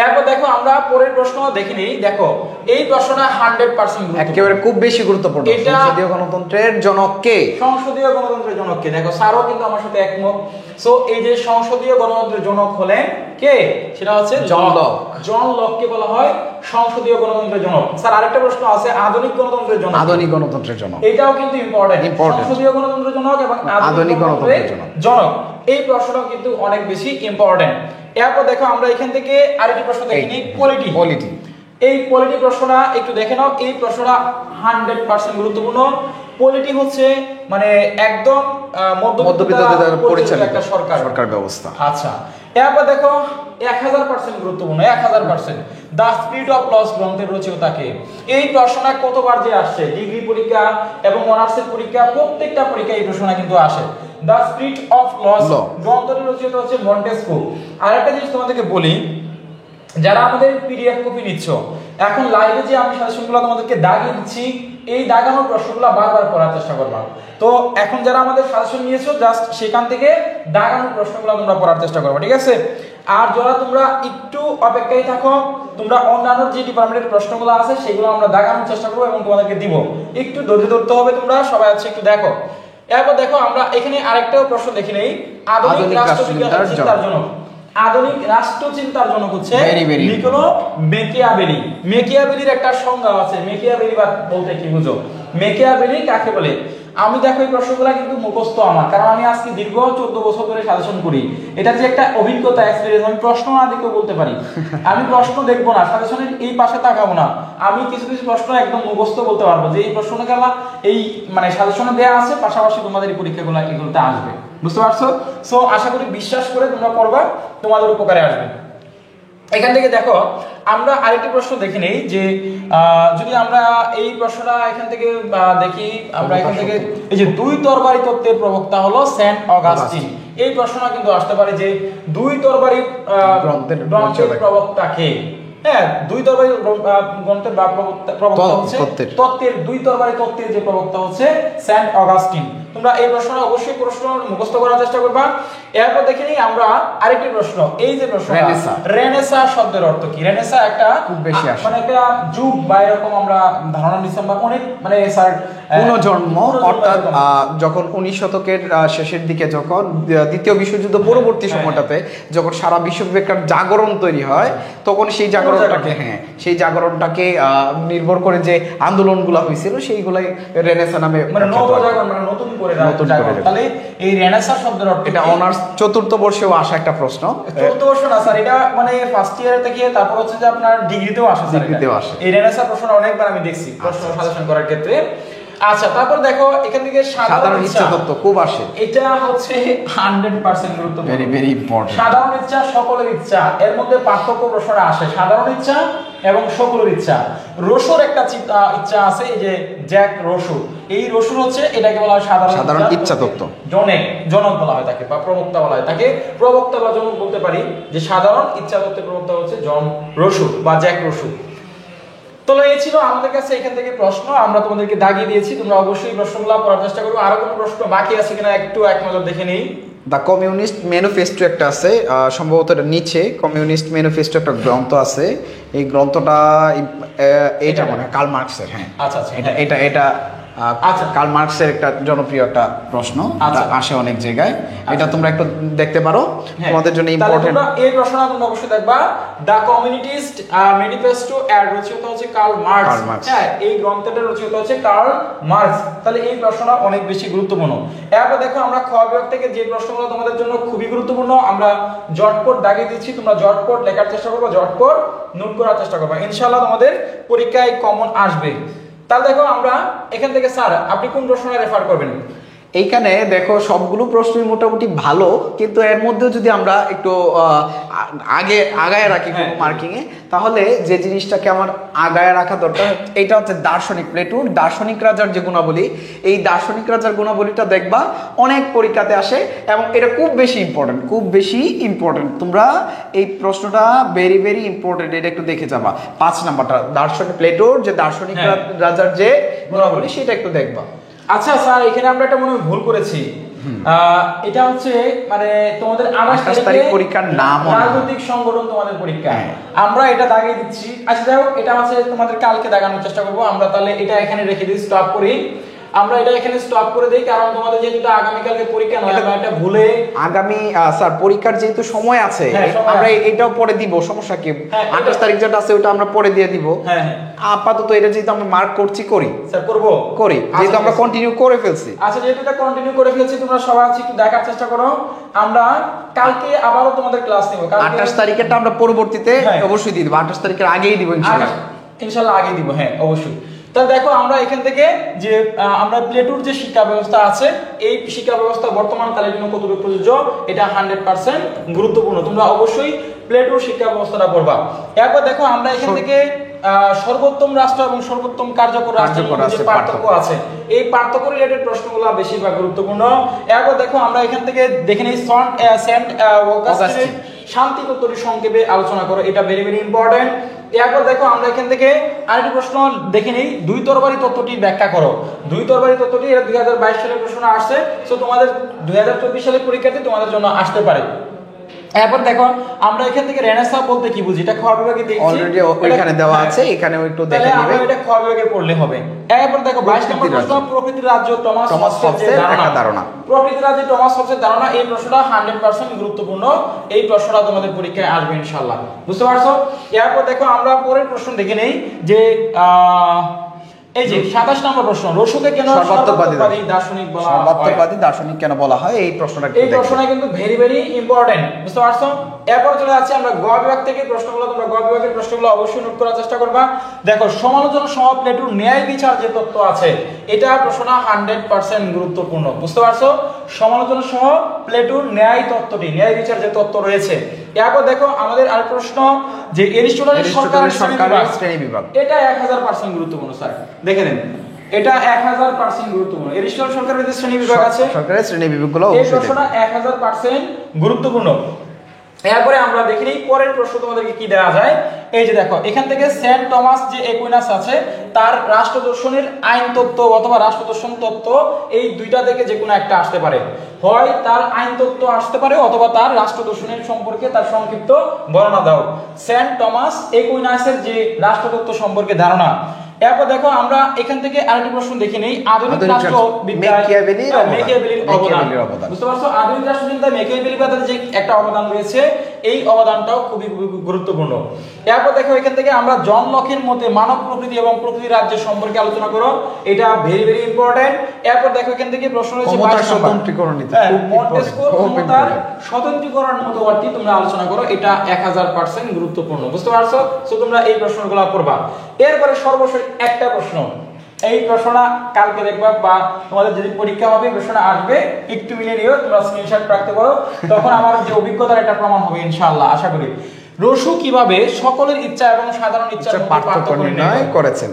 এরপর দেখো আমরা পরের প্রশ্ন দেখিনি। দেখো এই প্রশ্নটা 100% একেবারে খুব বেশি গুরুত্বপূর্ণ। সংসদীয় গণতন্ত্রের জনক কে? সংসদীয় গণতন্ত্রের জনক কে? দেখো স্যারও কিন্তু আমার সাথে একমত। সো এই যে সংসদীয় গণতন্ত্রের জনক হলেন কে? সেটা হচ্ছে জন লক। জন লককে বলা হয় সংসদীয় গণতন্ত্রের জনক। স্যার আরেকটা প্রশ্ন আছে, আধুনিক গণতন্ত্রের জনক। আধুনিক গণতন্ত্রের জনক, এটাও কিন্তু ইম্পর্টেন্ট। সংসদীয় গণতন্ত্রের জনক এবং আধুনিক গণতন্ত্রের জনক, এই প্রশ্নটাও কিন্তু অনেক বেশি ইম্পর্টেন্ট। এরপর দেখো আমরা এখান থেকে আরেকটি প্রশ্ন দেখিনি, পলিটি। এই পলিটি প্রশ্নটা একটু দেখে নাও। এই প্রশ্নটা 100% গুরুত্বপূর্ণ। পলিটি হচ্ছে মানে একদম মধ্যবিত্ত পরিচালিত একটা সরকার ব্যবস্থা। আচ্ছা, এরপর দেখো 1000% গুরুত্বপূর্ণ, 1000%, দ্য স্পিরিট অফ লস গ্রন্থের রচয়িতা কে? এই প্রশ্নটা কতবার যে আসছে, ডিগ্রি পরীক্ষা এবং অনার্সের পরীক্ষা, প্রত্যেকটা পরীক্ষায় এই প্রশ্নটা কিন্তু আসে। দ্য স্পিরিট অফ লস গ্রন্থটির রচয়িতা হচ্ছে মন্টেস্কু। আরেকটা জিনিস তোমাদেরকে বলি, যারা আমাদের পিডিএফ কপি নিচ্ছ, এখন লাইভে যে আমি সাজেশনগুলো তোমাদেরকে দাগিয়ে দিচ্ছি, এই দাগানোর প্রশ্নগুলো বারবার করার চেষ্টা করবা। তো এখন যারা আমাদের সাজেশন নিয়েছো, জাস্ট সেখান থেকে দাগানোর প্রশ্নগুলো তোমরা পড়ার চেষ্টা করবে, ঠিক আছে? আর যারা তোমরা একটু অপেক্ষায় থাকো, তোমরা অন্যান্য যে ডিপার্টমেন্টের প্রশ্নগুলো আছে সেগুলো আমরা দাগানোর চেষ্টা করবো এবং তোমাদেরকে দিব। একটু ধৈর্য ধরতে হবে, তোমরা সবাই আছে একটু দেখো। এরপর দেখো আমরা এখানে আরেকটাও প্রশ্ন দেখি নেই, আধুনিক রাষ্ট্রবিজ্ঞানের চিন্তার জনক। আধুনিক রাষ্ট্রচিন্তার জনক হচ্ছে নিকোলো মেকিয়াভেলি। মেকিয়াভেলির একটা সংজ্ঞা আছে। মেকিয়াভেলি বলতে কি বুঝো? মেকিয়াভেলি কাকে বলে? আমি দেখো এই প্রশ্নগুলো কিন্তু মুখস্থ আমার, কারণ আমি আজকে দীর্ঘ 14 বছর ধরে সাজেশন করি। এটা যে একটা অভিজ্ঞতা, এক্সপেরিয়েন্স। আমি প্রশ্ন না দেখেও বলতে পারি। আমি প্রশ্ন দেখবো না, সাজেশনের এই পাশে তাকাবো না, আমি কিছু কিছু প্রশ্ন একদম মুখস্থ বলতে পারবো যে এই প্রশ্নগুলো এই মানে সাজেশনে দেওয়া আছে, পাশাপাশি তোমাদের এই পরীক্ষাগুলো এগুলোতে আসবে। বুঝতে পারছো? সো আশা করি বিশ্বাস করে তোমরা পড়বা, তোমাদের উপকারে আসবে। এখান থেকে দেখো আমরা আরেকটি প্রশ্ন দেখে নেই যে যদি আমরা এই প্রশ্নটা এখান থেকে দেখি, আমরা এখান থেকে এই যে দুই তরবারি তত্ত্বের প্রবক্তা হলো সেন্ট অগাস্টিন। এই প্রশ্নটা কিন্তু আসতে পারে যে দুই তরবারি গ্রন্থের প্রবক্তা কে? হ্যাঁ, দুই তরবারি গ্রন্থের প্রবক্তা হচ্ছে তত্ত্বের, দুই তরবারি তত্ত্বের যে প্রবক্তা হচ্ছে সেন্ট অগাস্টিন। তোমরা এই প্রশ্নটা অবশ্যই প্রশ্ন মুখস্থ করার চেষ্টা করবা। এরপর দেখে নিই আমরা আরেকটি প্রশ্ন, এই যে প্রশ্ন রেনেসা শব্দের অর্থ কি? রেনেসা একটা খুব বেশি আসে, মানে একটা যুগ বা এরকম আমরা ধারণা নিছিলাম, বা অনেক মানে স্যার পুনর্জন্ম, অর্থাৎ যখন 19 শতকের শেষের দিকে, যখন দ্বিতীয় বিশ্বযুদ্ধ পরবর্তী সময়টাতে যখন সারা বিশ্বব্যাপী একটা জাগরণ তৈরি হয়, তখন সেই জাগরণটাকে সেই জাগরণটাকে নির্ভর করে যে আন্দোলনগুলো হয়েছিল সেইগুলাই রেনেসা নামে, মানে নবজাগরণ, মানে নতুন করে জাগরণ। তাহলে এই রেনেসা শব্দের অর্থ, এটা অনার্স চতুর্থ বর্ষেও আসা একটা প্রশ্ন। চতুর্থ বর্ষ না স্যার, এটা মানে ফার্স্ট ইয়ার থেকে তারপর হচ্ছে যে আপনার ডিগ্রিতেও আসে। এই রেনেসা প্রশ্নটা অনেকবার আমি দেখছি প্রশ্ন সাজেশন করার ক্ষেত্রে। আচ্ছা, তারপর দেখো এখান থেকে সাধারণ ইচ্ছা তত্ত্ব খুব আসে। এটা হচ্ছে 100% গুরুত্বপূর্ণ, ভেরি ভেরি ইম্পর্টেন্ট। সাধারণ ইচ্ছা, সকলের ইচ্ছা, এর মধ্যে পার্থক্য প্রশ্নটা আসে, সাধারণ ইচ্ছা এবং সকলের ইচ্ছা। রসুর একটা ইচ্ছা আছে, এই যে জ্যাক রসু, এই রসুর হচ্ছে এটাকে বলা হয় সাধারণ ইচ্ছা তত্ত্ব। জনক বলা হয় তাকে, বা প্রবক্তা বলা হয় তাকে। প্রবক্তা বা জনক বলতে পারি, যে সাধারণ ইচ্ছা তত্ত্বের প্রবক্তা হচ্ছে জন রসু বা জ্যাক রসু। তো এই ছিল আমাদের কাছে এখান থেকে প্রশ্ন, আমরা তোমাদেরকে দাগিয়ে দিয়েছি, তোমরা অবশ্যই প্রশ্নগুলো পড়ার চেষ্টা করবে। আরো কোনো প্রশ্ন বাকি আছে কিনা একটু এক নজর দেখে নেই। দ্য কমিউনিস্ট ম্যানিফেস্টো একটা আছে, সম্ভবত এটা নিচে কমিউনিস্ট ম্যানিফেস্টো একটা গ্রন্থ আছে। এই গ্রন্থটা এটা মানে কার্ল মার্কসের। হ্যাঁ, আচ্ছা আচ্ছা, এটা আচ্ছা। কার্ল মার্কসের একটা জনপ্রিয় একটা প্রশ্ন, আচ্ছা। এটা আসে অনেক জায়গায়, এটা তোমরা একটু দেখতে পারো, হ্যাঁ। তোমাদের জন্য তাহলে ইম্পর্টেন্ট। তোমরা এই প্রশ্নটা তোমরা অবশ্যই দেখবা, দ্য কমিউনিস্ট ম্যানিফেস্টো এর রচয়িতা হচ্ছে কার্ল মার্কস। Karl Marx. হ্যাঁ, এই গ্রন্থটার রচয়িতা হচ্ছে কার্ল মার্কস। তাহলে এই প্রশ্নটা অনেক বেশি গুরুত্বপূর্ণ। এরপর দেখো আমরা খ বিভাগ থেকে যে প্রশ্নগুলো তোমাদের জন্য খুবই গুরুত্বপূর্ণ, আমরা জটপট দাগিয়ে দিচ্ছি, তোমরা জটপট লেখার চেষ্টা করবে, জটপট নোট করার চেষ্টা করবে, ইনশাআল্লাহ তোমাদের পরীক্ষায় কমন আসবে। তাহলে দেখো আমরা এখান থেকে, স্যার আপনি কোন প্রশ্নটা রেফার করবেন? এইখানে দেখো সবগুলো প্রশ্নই মোটামুটি ভালো, কিন্তু এর মধ্যেও যদি আমরা একটু আগায় রাখি হ্যাঁ। মার্কিং এ, তাহলে যে জিনিসটাকে আমার আগায় রাখা দরকার এটা হচ্ছে দার্শনিক, প্লেটোর দার্শনিক রাজার যে গুণাবলী, এই দার্শনিক রাজার গুণাবলীটা দেখবা অনেক পরীক্ষাতে আসে এবং এটা খুব বেশি ইম্পর্টেন্ট, খুব বেশি ইম্পর্টেন্ট। তোমরা এই প্রশ্নটা ভেরি ভেরি ইম্পর্টেন্ট, এটা একটু দেখে যাবা। 5 নাম্বারটা দার্শনিক, প্লেটোর যে দার্শনিক হ্যাঁ। রাজার যে গুণাবলী সেটা একটু দেখবা। আচ্ছা স্যার, এখানে আমরা একটা মনে হয় ভুল করেছি। এটা হচ্ছে মানে তোমাদের 28 তারিখ পরীক্ষার নাম রাজনৈতিক সংগঠন তোমাদের পরীক্ষা, হ্যাঁ। আমরা এটা দাগিয়ে দিচ্ছি। আচ্ছা যাই হোক, এটা হচ্ছে তোমাদের কালকে দাগানোর চেষ্টা করব আমরা। তাহলে এটা এখানে রেখে দিই, স্টপ করি, আমরা এটা এখানে স্টপ করে দেই, কারণ তোমাদের যেহেতু আগামী কালকে পরীক্ষা নয়, আমরা এটা ভুলে আগামী স্যার পরীক্ষার যেহেতু সময় আছে, হ্যাঁ, সময় আমরা আছে। এটাও পরে দিব, সমস্যা কি? হ্যাঁ, 28 তারিখ যেটা আছে ওটা আমরা পরে দিয়ে দিব। হ্যাঁ হ্যাঁ আপাতত এটা যেহেতু আমরা মার্ক করছি করি স্যার করব করি, যেহেতু আমরা কন্টিনিউ করে ফেলছি। আচ্ছা, যেহেতু এটা কন্টিনিউ করে ফেলছি, তোমরা সবাই আছে একটু দেখার চেষ্টা করো। আমরা কালকে আবারও তোমাদের ক্লাস নেব। 28 তারিখেরটা আমরা পরবর্তীতে হ্যাঁ। অবশ্যই দিয়ে দিব, 28 তারিখের আগেই দিব ইনশাআল্লাহ। ইনশাআল্লাহ আগে দিব, হ্যাঁ অবশ্যই। তাহলে দেখো আমরা এখান থেকে যে আমরা প্লেটোর যে শিক্ষা ব্যবস্থা আছে, এই শিক্ষা ব্যবস্থা বর্তমান কালের জন্য কতটুকু প্রযোজ্য, এটা 100% গুরুত্বপূর্ণ। তোমরা অবশ্যই প্লেটোর শিক্ষা ব্যবস্থাটা পড়বা। এরপর দেখো আমরা এখান থেকে সর্বোত্তম রাষ্ট্র এবং সর্বোত্তম কার্যকর রাষ্ট্রের মধ্যে যে পার্থক্য আছে, এই পার্থক্য রিলেটেড প্রশ্নগুলো বেশিরভাগ গুরুত্বপূর্ণ। এরপর দেখো আমরা এখান থেকে দেখে নিই সেন্ট অগাস্টিনের শান্তি তত্ত্বটি সংক্ষেপে আলোচনা করো, এটা ভেরি ভেরি ইম্পর্টেন্ট। এরপর দেখো আমরা এখান থেকে আরেকটি প্রশ্ন দেখে নিই, দুই তরবারি তত্ত্বটি ব্যাখ্যা করো। দুই তরবারি তত্ত্বটি এটা 2022 সালের প্রশ্ন আসছে, সো তোমাদের 2024 সালের পরীক্ষাতে তোমাদের জন্য আসতে পারে। এরপর দেখো আমরা এখান থেকে রেনেসাঁ বলতে কি বুঝি, এটা খ বিভাগে দেখছি, অলরেডি ওইখানে দেওয়া আছে, এখানেও একটু দেখে তাহলে নেবে। আমরা এটা খ বিভাগে পড়লে হবে। এরপর দেখো 22 নম্বর প্রশ্ন, প্রকৃতির রাজ্য টমাস হবসের একটা ধারণা। প্রকৃতির রাজ্যে টমাস হবসের ধারণা, এই প্রশ্নটা 100% গুরুত্বপূর্ণ। এই প্রশ্নটা তোমাদের পরীক্ষায় আসবে ইনশাআল্লাহ, বুঝতে পারছো? এরপর দেখো আমরা পরের প্রশ্ন দেখে নেই যে এই যে 27 নম্বর প্রশ্ন, রসুকে কেন সর্বাত্মকবাদী দার্শনিক বলা হয়? সর্বাত্মকবাদী দার্শনিক কেন বলা হয়, এই প্রশ্নটা এই প্রশ্নটা কিন্তু ভেরি ভেরি ইম্পর্টেন্ট, বুঝতে পারছো? এরপর চলে যাচ্ছে আমরা গ বিভাগ থেকে প্রশ্নগুলো, তোমরা গ বিভাগের প্রশ্নগুলো অবশ্যই নোট করার চেষ্টা করবা। দেখো সমালোচনা সহ প্লেটোর ন্যায় বিচার যে তত্ত্ব আছে, এটা প্রশ্নটা 100% গুরুত্বপূর্ণ, বুঝতে পারছো? সমালোচনা সহ প্লেটোর ন্যায় তত্ত্বটি, ন্যায় বিচার যে তত্ত্ব রয়েছে। এরপর দেখো আমাদের আরেক প্রশ্ন যে এরিস্টটলের সরকারের শ্রেণী বিভাগ, এটা 1000% গুরুত্বপূর্ণ স্যার, দেখে নেন, এটা 1000% গুরুত্বপূর্ণ। এরিস্টটল সরকারের যে শ্রেণী বিভাগ আছে, সরকারের শ্রেণী বিভাগগুলো এই প্রশ্নটা 1000% গুরুত্বপূর্ণ। এরপরে আমরা দেখি এই পরের প্রশ্ন তোমাদেরকে কি দেওয়া যায়। এই যে দেখো এখান থেকে সেন্ট টমাস যে একুইনাস আছে, তার রাষ্ট্রদর্শনের আইন তত্ত্ব অথবা রাষ্ট্রদর্শন তত্ত্ব, এই দুইটা থেকে যে কোনো একটা আসতে পারে। হয় তার আইন তত্ত্ব আসতে পারে অথবা তার রাষ্ট্রদর্শনের সম্পর্কে তার সংক্ষিপ্ত বর্ণনা দাও। সেন্ট টমাস একুইনাসের যে রাষ্ট্রতত্ত্ব সম্পর্কে ধারণা। এরপর দেখো আমরা এখান থেকে আরেকটি প্রশ্ন দেখে নেই, আধুনিক রাষ্ট্রবিদ্যায় মেকিয়াভেলির অবদান, বুঝতে পারছো? আধুনিক রাষ্ট্রচিন্তায় মেকিয়াভেলির যে একটা অবদান রয়েছে, এই অবদানটাও খুবই খুবই গুরুত্বপূর্ণ। এরপর দেখো এখান থেকে আমরা জন লকের মতে মানব প্রকৃতি এবং প্রকৃতি রাজ্যের সম্পর্কে আলোচনা করো, এটা ভেরি ভেরি ইম্পর্টেন্ট। এরপর দেখো এখান থেকে প্রশ্ন রয়েছে মন্টেস্কোর ক্ষমতার স্বতন্ত্রীকরণ মতবাদটি তোমরা আলোচনা করো, এটা 1000% গুরুত্বপূর্ণ, বুঝতে পারছো? সো তোমরা এই প্রশ্নগুলো পড়বা। এরপরে সর্বশেষ একটা প্রশ্ন, এই প্রশ্নটা কালকে দেখবা বা তোমাদের যদি পরীক্ষা হবে প্রশ্নটা আসবে, একটু মিলিয়ে নিও, তোমরা স্ক্রিনশট রাখতে পারো, তখন আমার যে অভিজ্ঞতার একটা প্রমাণ হবে ইনশাআল্লাহ, আশা করি। রসু কিভাবে সকলের ইচ্ছা এবং সাধারণ ইচ্ছার মধ্যে পার্থক্য নির্ণয় করেছেন,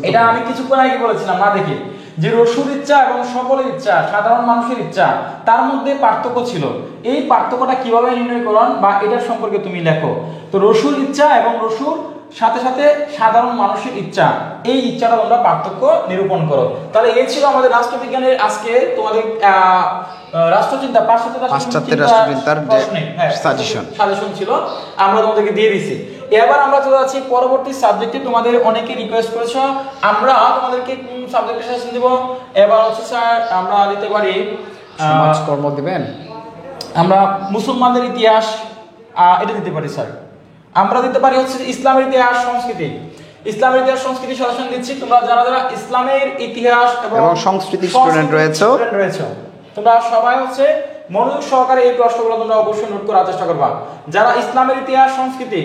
এটা আমি কিছুক্ষণ আগে বলেছিলাম না, দেখি যে রসুর ইচ্ছা এবং সকলের ইচ্ছা, সাধারণ মানুষের ইচ্ছা, তার মধ্যে পার্থক্য ছিল। এই পার্থক্যটা কিভাবে নির্ণয় করন বা এটার সম্পর্কে তুমি লেখো। তো রসুর ইচ্ছা এবং রসুর সাথে সাথে সাধারণ মানুষের ইচ্ছা, এই ইচ্ছাটা তোমরা পার্থক্য নিরূপণ করো। তাহলে এই ছিল আমাদের রাষ্ট্রবিজ্ঞানের আজকে তোমাদের রাষ্ট্রচিন্তা পাশ্চাত্যের রাষ্ট্রচিন্তার সাজেশন ছিল, আমরা তোমাদেরকে দিয়ে দিছি। এবার আমরা চলে যাচ্ছি পরবর্তী সাবজেক্টে। তোমাদের অনেকে রিকোয়েস্ট করেছো আমরা তোমাদেরকে কোন সাবজেক্টে সেশন দিব। এবার হচ্ছে স্যার আমরা দিতে পারি সমাজকর্ম দিবেন, আমরা মুসলমানদের ইতিহাস এটা দিতে পারি স্যার। আমরা দিতে পারি হচ্ছে ইসলামের ইতিহাস সংস্কৃতি। ইসলামের ইতিহাস সংস্কৃতি সাজেশন দিচ্ছি। তোমরা যারা যারা ইসলামের ইতিহাস এবং সংস্কৃতি স্টুডেন্ট রয়েছে তোমরা সবাই হচ্ছে মনোযোগ সহকারে এই প্রশ্নগুলো তোমরা অবশ্যই নোট করার চেষ্টা করবা। যারা ইসলামের ইতিহাস সংস্কৃতি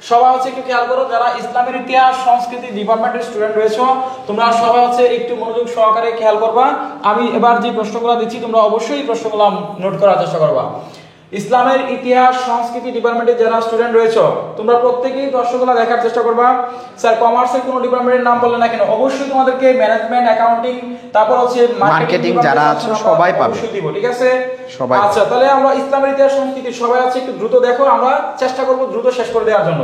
সবাই হচ্ছে একটু খেয়াল করো, যারা ইসলামের ইতিহাস সংস্কৃতি ডিপার্টমেন্টের স্টুডেন্ট রয়েছে তোমরা সবাই হচ্ছে একটু মনোযোগ সহকারে খেয়াল করবা। আমি এবার যে প্রশ্নগুলো দিচ্ছি তোমরা অবশ্যই এই প্রশ্নগুলো নোট করার চেষ্টা করবা। ইসলামের ইতিহাস সংস্কৃতি ডিপার্টমেন্টের যারা স্টুডেন্ট রয়েছে তোমরা প্রত্যেকেই প্রশ্নগুলো দেখার চেষ্টা করবা। স্যার কমার্সের কোনো ডিপার্টমেন্টের নাম বললে না কেন অবশ্যই তোমাদেরকে ম্যানেজমেন্ট, অ্যাকাউন্টিং, তারপর হচ্ছে মার্কেটিং যারা আছে সবাই পাবে, অবশ্যই দিব, ঠিক আছে সবাই। আচ্ছা তাহলে আমরা ইসলামের ইতিহাস সংস্কৃতি সবাই আছে একটু দ্রুত দেখো, আমরা চেষ্টা করব দ্রুত শেষ করে দেওয়ার জন্য।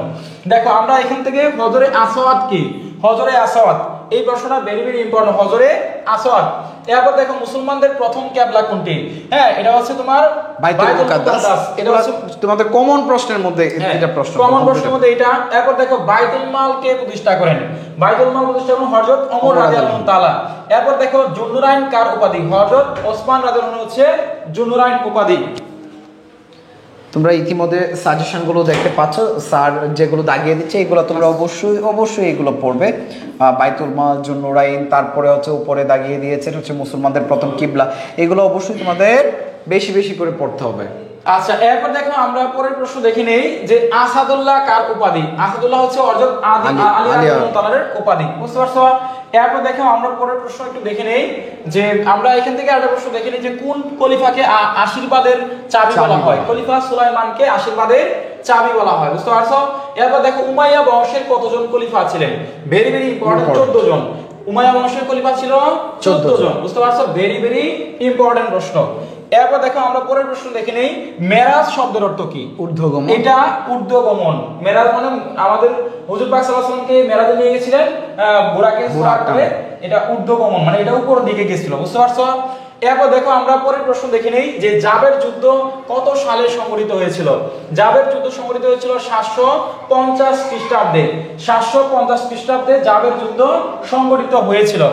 দেখো আমরা এখান থেকে হজরে আসওয়াদ কি, হজরে আসওয়াদ এই প্রশ্নটা ভেরি ভেরি ইম্পর্টেন্ট। হজরে আসওয়াদ। এরপর দেখো মুসলমানদের প্রথম কিবলা কোনটি? হ্যাঁ এটা হচ্ছে তোমার বাইতুল মুকাদ্দাস। এটা হচ্ছে তোমাদের কমন প্রশ্নের মধ্যে এটা প্রশ্ন, কমন প্রশ্নের মধ্যে এটা। এরপর দেখো বাইতুল মাল কে প্রতিষ্ঠা করেন? বাইতুল মাল প্রতিষ্ঠা করেন হযরত ওমর রাদিয়াল্লাহু তাআলা। এরপর দেখো জুন্নুরাইন কার উপাধি? হযরত ওসমান রাদিয়াল্লাহু আনহু হচ্ছে জুন্নুরাইন উপাধি। তোমরা ইতিমধ্যে সাজেশনগুলো দেখতে পাচ্ছ, স্যার যেগুলো দাগিয়ে দিচ্ছে এগুলো তোমরা অবশ্যই এগুলো পড়বে। বাইতুল মাল, জুন্নুরাইন, তারপরে হচ্ছে উপরে দাগিয়ে দিয়েছেন হচ্ছে মুসলমানদের প্রথম কিবলা, এগুলো অবশ্যই তোমাদের বেশি বেশি করে পড়তে হবে। আচ্ছা এরপর দেখো আমরা পরের প্রশ্ন দেখে নেই যে আসাদুল্লাহ কার উপাধি? আসাদুল্লাহ হচ্ছে হযরত আলী রাদিয়াল্লাহু তাআলার উপাধি, বুঝতে পারছো? এরপর দেখো আমরা পরের প্রশ্ন একটু দেখে নেই যে আমরা এখান থেকে একটা প্রশ্ন দেখে নেই যে কোন খলিফাকে আশীর্বাদের চাবি বলা হয়? খলিফা সুলাইমানকে আশীর্বাদের চাবি বলা হয়, বুঝতে পারছো? এরপর দেখো উমাইয়া বংশের কতজন খলিফা ছিলেন? ভেরি ভেরি ইম্পর্টেন্ট, 14 জন। উমাইয়া বংশের খলিফা ছিল 14 জন, বুঝতে পারছো? ভেরি ভেরি ইম্পর্টেন্ট প্রশ্ন। এরপর দেখো আমরা পরের প্রশ্ন দেখে নেই মেরাজ শব্দের অর্থ কি? ঊর্ধ্বগমন। এটা ঊর্ধ্বগমন। মেরাজ মানে আমাদের হুজুর পাক সাল্লাল্লাহু আলাইহি ওয়াসাল্লামকে মেরাজে নিয়ে গেছিলেন বুরাকে সওয়ার করে, এটা ঊর্ধ্বগমন মানে এটা উপরের দিকে গিয়েছিল, বুঝতে পারছো? এরপর দেখো আমরা পরের প্রশ্ন দেখে নেই যে জাবের যুদ্ধ কত সালে সংঘটিত হয়েছিল? জাবের যুদ্ধ সংঘটিত হয়েছিল 750 খ্রিস্টাব্দে। 750 খ্রিস্টাব্দে জাবের যুদ্ধ সংঘটিত হয়েছিল।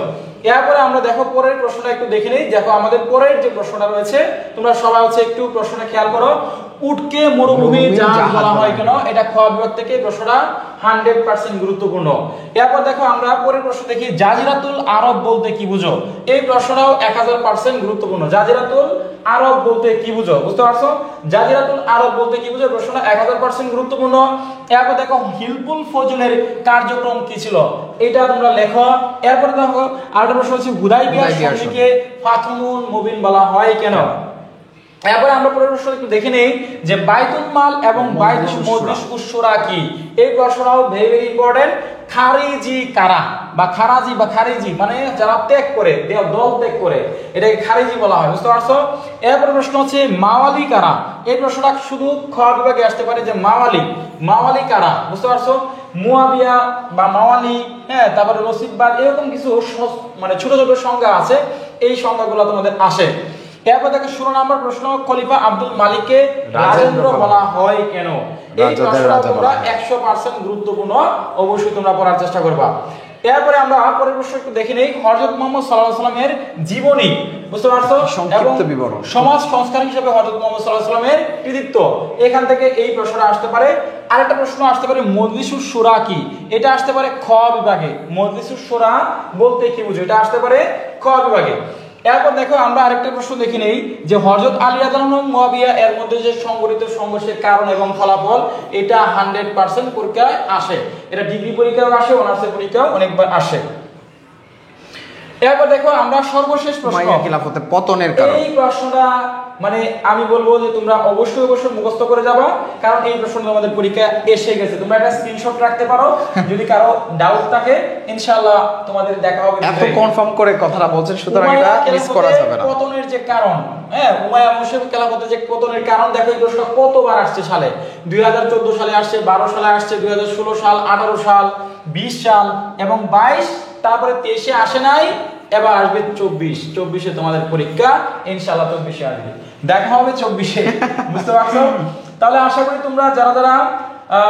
এরপরে আমরা দেখো পরের প্রশ্নটা একটু দেখে নেই। দেখো আমাদের পরের যে প্রশ্নটা রয়েছে তোমরা সবাই হচ্ছে একটু প্রশ্নটা খেয়াল করো। উটকে মরুভূমি জাহাজ বলা হয় কেন? এটা খ বিভাগ থেকে প্রশ্নটা 100% গুরুত্বপূর্ণ। এরপর দেখো আমরা পরের প্রশ্ন দেখি জাজিরাতুল আরব বলতে কি বুঝো? এই প্রশ্নটাও 1000% গুরুত্বপূর্ণ। জাজিরাতুল আরব বলতে কি বুঝো? বুঝতে পারছো? জাজিরাতুল আরব বলতে কি বুঝো প্রশ্নটা 1000% গুরুত্বপূর্ণ। এরপর দেখো হিলফুল ফজলের কার্যক্রম কি ছিল? এটা তোমরা লেখো। এরপর দেখো আরেকটা প্রশ্ন হচ্ছে হুদাইবিয়া সন্ধিকে ফাতহুল মুবিন বলা হয় কেন? এরপর আমরা পরের প্রশ্ন একটু দেখে নেই যে বাইতুল মাল এবং বাইতুল মজলিস উসরা কি? এই প্রশ্নটাও ভেরি ভেরি ইম্পর্টেন্ট। খারিজি কারা বা খারিজি মানে যারা ত্যাগ করে, দল ত্যাগ করে, এটাকে খারিজি বলা হয়, বুঝতে পারছো? এরপর প্রশ্ন হচ্ছে মাওয়ালি কারা? এই প্রশ্নটা শুধু খ বিভাগে আসতে পারে যে মাওয়ালি কারা, বুঝতে পারছো? মুয়াবিয়া বা মাওয়ালি, হ্যাঁ, তারপরে রসিদবাদ, এরকম কিছু মানে ছোট ছোট সংজ্ঞা আছে, এই সংজ্ঞাগুলো তোমাদের আসে। এরপর দেখো 16 নম্বর প্রশ্ন খলিফা আব্দুল মালিককে রাজেন্দ্র বলা হয় কেন? এই প্রশ্নটা তোমরা 100% গুরুত্বপূর্ণ, অবশ্যই তোমরা পড়ার চেষ্টা করবা। এরপরে আমরা পরের প্রশ্ন একটু দেখে নেই হযরত মুহাম্মদ সাল্লাল্লাহু আলাইহি ওয়াসাল্লামের জীবনী, বুঝতে পারছো? সংক্ষিপ্ত বিবরণ। সমাজ সংস্কার হিসেবে হযরত মুহাম্মদ সাল্লাল্লাহু আলাইহি ওয়াসাল্লামের কৃতিত্ব, এখান থেকে এই প্রশ্নটা আসতে পারে। আরেকটা প্রশ্ন আসতে পারে মজলিসুস শুরা কি? এটা আসতে পারে খ বিভাগে। মজলিসুস শুরা বলতে কি বুঝো? এটা আসতে পারে খ বিভাগে। এরপর দেখো আমরা আরেকটা প্রশ্ন দেখে নেই যে হযরত আলী রাদিয়াল্লাহু আনহু মুয়াবিয়া এর মধ্যে যে সংঘটিত সংঘর্ষের কারণ এবং ফলাফল, এটা 100% পরীক্ষায় আসে। এটা ডিগ্রি পরীক্ষায় আসে, অনার্সের পরীক্ষায় অনেকবার আসে। এরপর দেখো আমরা সর্বশেষ প্রশ্ন উমাইয়া খিলাফতের পতনের কারণ। এই প্রশ্নটা মানে আমি বলবো যে তোমরা অবশ্যই মুখস্থ করে যাবা, কারণ এই প্রশ্নটা আমাদের পরীক্ষায় এসে গেছে। তোমরা একটা স্ক্রিনশট রাখতে পারো, যদি কারো ডাউট থাকে ইনশাআল্লাহ তোমাদের দেখা হবে। এত কনফার্ম করে কথাটা বলছেন, সুতরাং এটা মিস করা যাবে না। পতনের যে কারণ, হ্যাঁ, উমাইয়া বংশের খেলাফতের যে পতনের কারণ, দেখো এই প্রশ্নটা কতবার আসছে সালে। 2014 সালে আসছে, 12 সালে আসছে, 2016 সাল, 18 সাল, 20 সাল এবং 22, তারপরে 23-এ আসে নাই, এবার আসবে 24-এ তোমাদের পরীক্ষা ইনশাআল্লাহ। 24-এ আসবে, দেখা হবে 24-এ, বুঝতে পারছো? তাহলে আশা করি তোমরা যারা যারা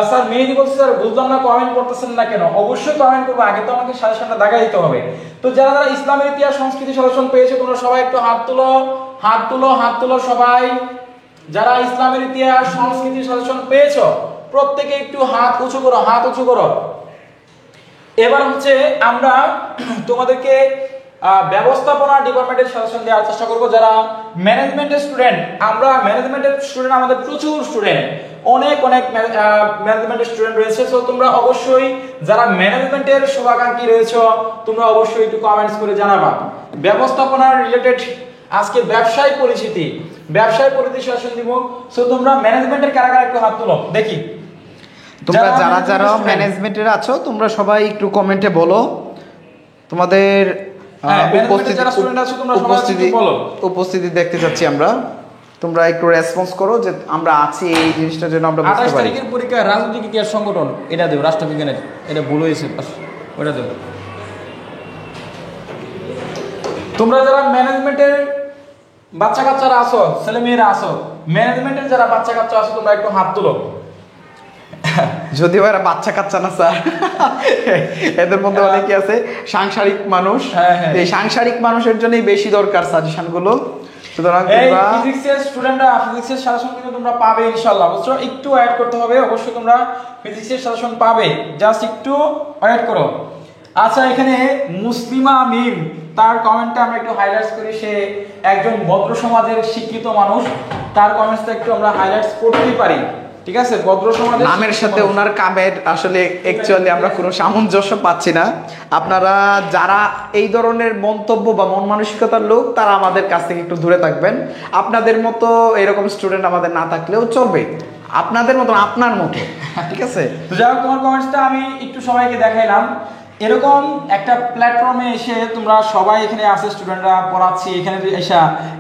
স্যার মেহেদি বলছে স্যার বুঝলাম না কমেন্ট করতেছেন না কেন? অবশ্যই কমেন্ট করবো, আগে তো আমাকে সাজেশনটা দেখা দিতে হবে। তো যারা যারা ইসলামের ইতিহাস সংস্কৃতি সাজেশন পেয়েছে তোমরা সবাই একটু হাত তুলো, হাত তুলো, হাত তুলো সবাই। যারা ইসলামের ইতিহাস সংস্কৃতি সাজেশন পেয়েছো প্রত্যেকে একটু হাত উঁচু করো, হাত উঁচু করো। এবার হচ্ছে আমরা তোমাদেরকে ব্যবস্থাপনা ডিপার্টমেন্টের সাজেশন দেওয়ার চেষ্টা করব। যারা ম্যানেজমেন্টের স্টুডেন্ট, আমরা ম্যানেজমেন্টের স্টুডেন্ট, আমাদের প্রচুর স্টুডেন্ট, অনেক অনেক ম্যানেজমেন্টের স্টুডেন্ট রয়েছে। সো তোমরা অবশ্যই যারা ম্যানেজমেন্টের শুভাকাঙ্ক্ষী রয়েছে তোমরা অবশ্যই একটু কমেন্টস করে জানাবা। ব্যবস্থাপনার রিলেটেড আজকে ব্যবসায় পরিচিতি, ব্যবসায় পরিচিতি সেশন দিব। সো তোমরা ম্যানেজমেন্টের কারা কারা একটু হাত তুলো দেখি। তোমরা যারা যারা ম্যানেজমেন্টের আছো তোমরা সবাই একটু কমেন্টে বলো তোমাদের উপস্থিতি দেখতে চাচ্ছি আমরা। তোমরা একটু রেসপন্স করো যে আমরা আছি এই জিনিসটার জন্য আমরা বুঝতে 28 পারি। তারিখের পরীক্ষা রাজনৈতিক ইতিহাস সংগঠন এটা দেব, রাষ্ট্রবিজ্ঞানের এটা ভুল হয়েছে, ওটা দেব। তোমরা যারা ম্যানেজমেন্টের বাচ্চা কাচ্চারা আছো, ছেলে মেয়েরা আছো, ম্যানেজমেন্টের যারা বাচ্চা কাচ্চা আছো তোমরা একটু হাত তুলো। যদিও এরা বাচ্চা কাচ্চা না স্যার, এদের মধ্যে অনেকে আছে সাংসারিক মানুষ। এই সাংসারিক মানুষের জন্যই বেশি দরকার সাজেশন গুলো। সুতরাং তোমরা ফিজিক্সের স্টুডেন্টরা ফিজিক্সের সাজেশন কিন্তু তোমরা পাবে ইনশাআল্লাহ, বুঝছো? একটু অ্যাড করতে হবে, অবশ্যই তোমরা ফিজিক্সের সাজেশন পাবে, জাস্ট একটু অ্যাড করো। আচ্ছা, এখানে মুসলিমা মিম তার কমেন্টটা আমরা একটু হাইলাইটস করি। সে একজন ভদ্র সমাজের শিক্ষিত মানুষ, তার কমেন্টসটা একটু আমরা হাইলাইটস করতেই পারি, ঠিক আছে? ভদ্র সমাজের নামের সাথে ওনার কামের আসলে অ্যাকচুয়ালি আমরা কোনো সামঞ্জস্য পাচ্ছি না। আপনারা যারা এই ধরনের মন্তব্য বা মন মানসিকতার লোক তারা আমাদের কাছ থেকে একটু দূরে থাকবেন। আপনাদের মতো এরকম স্টুডেন্ট আমাদের না থাকলেও চলবে, আপনাদের মতো আপনার মতো, ঠিক আছে? তো যাই হোক, তোমার কমেন্টসটা আমি একটু সবাইকে দেখাইলাম। এরকম একটা প্ল্যাটফর্মে এসে তোমরা সবাই এখানে আছে স্টুডেন্টরা পড়াচ্ছি, এখানে এসে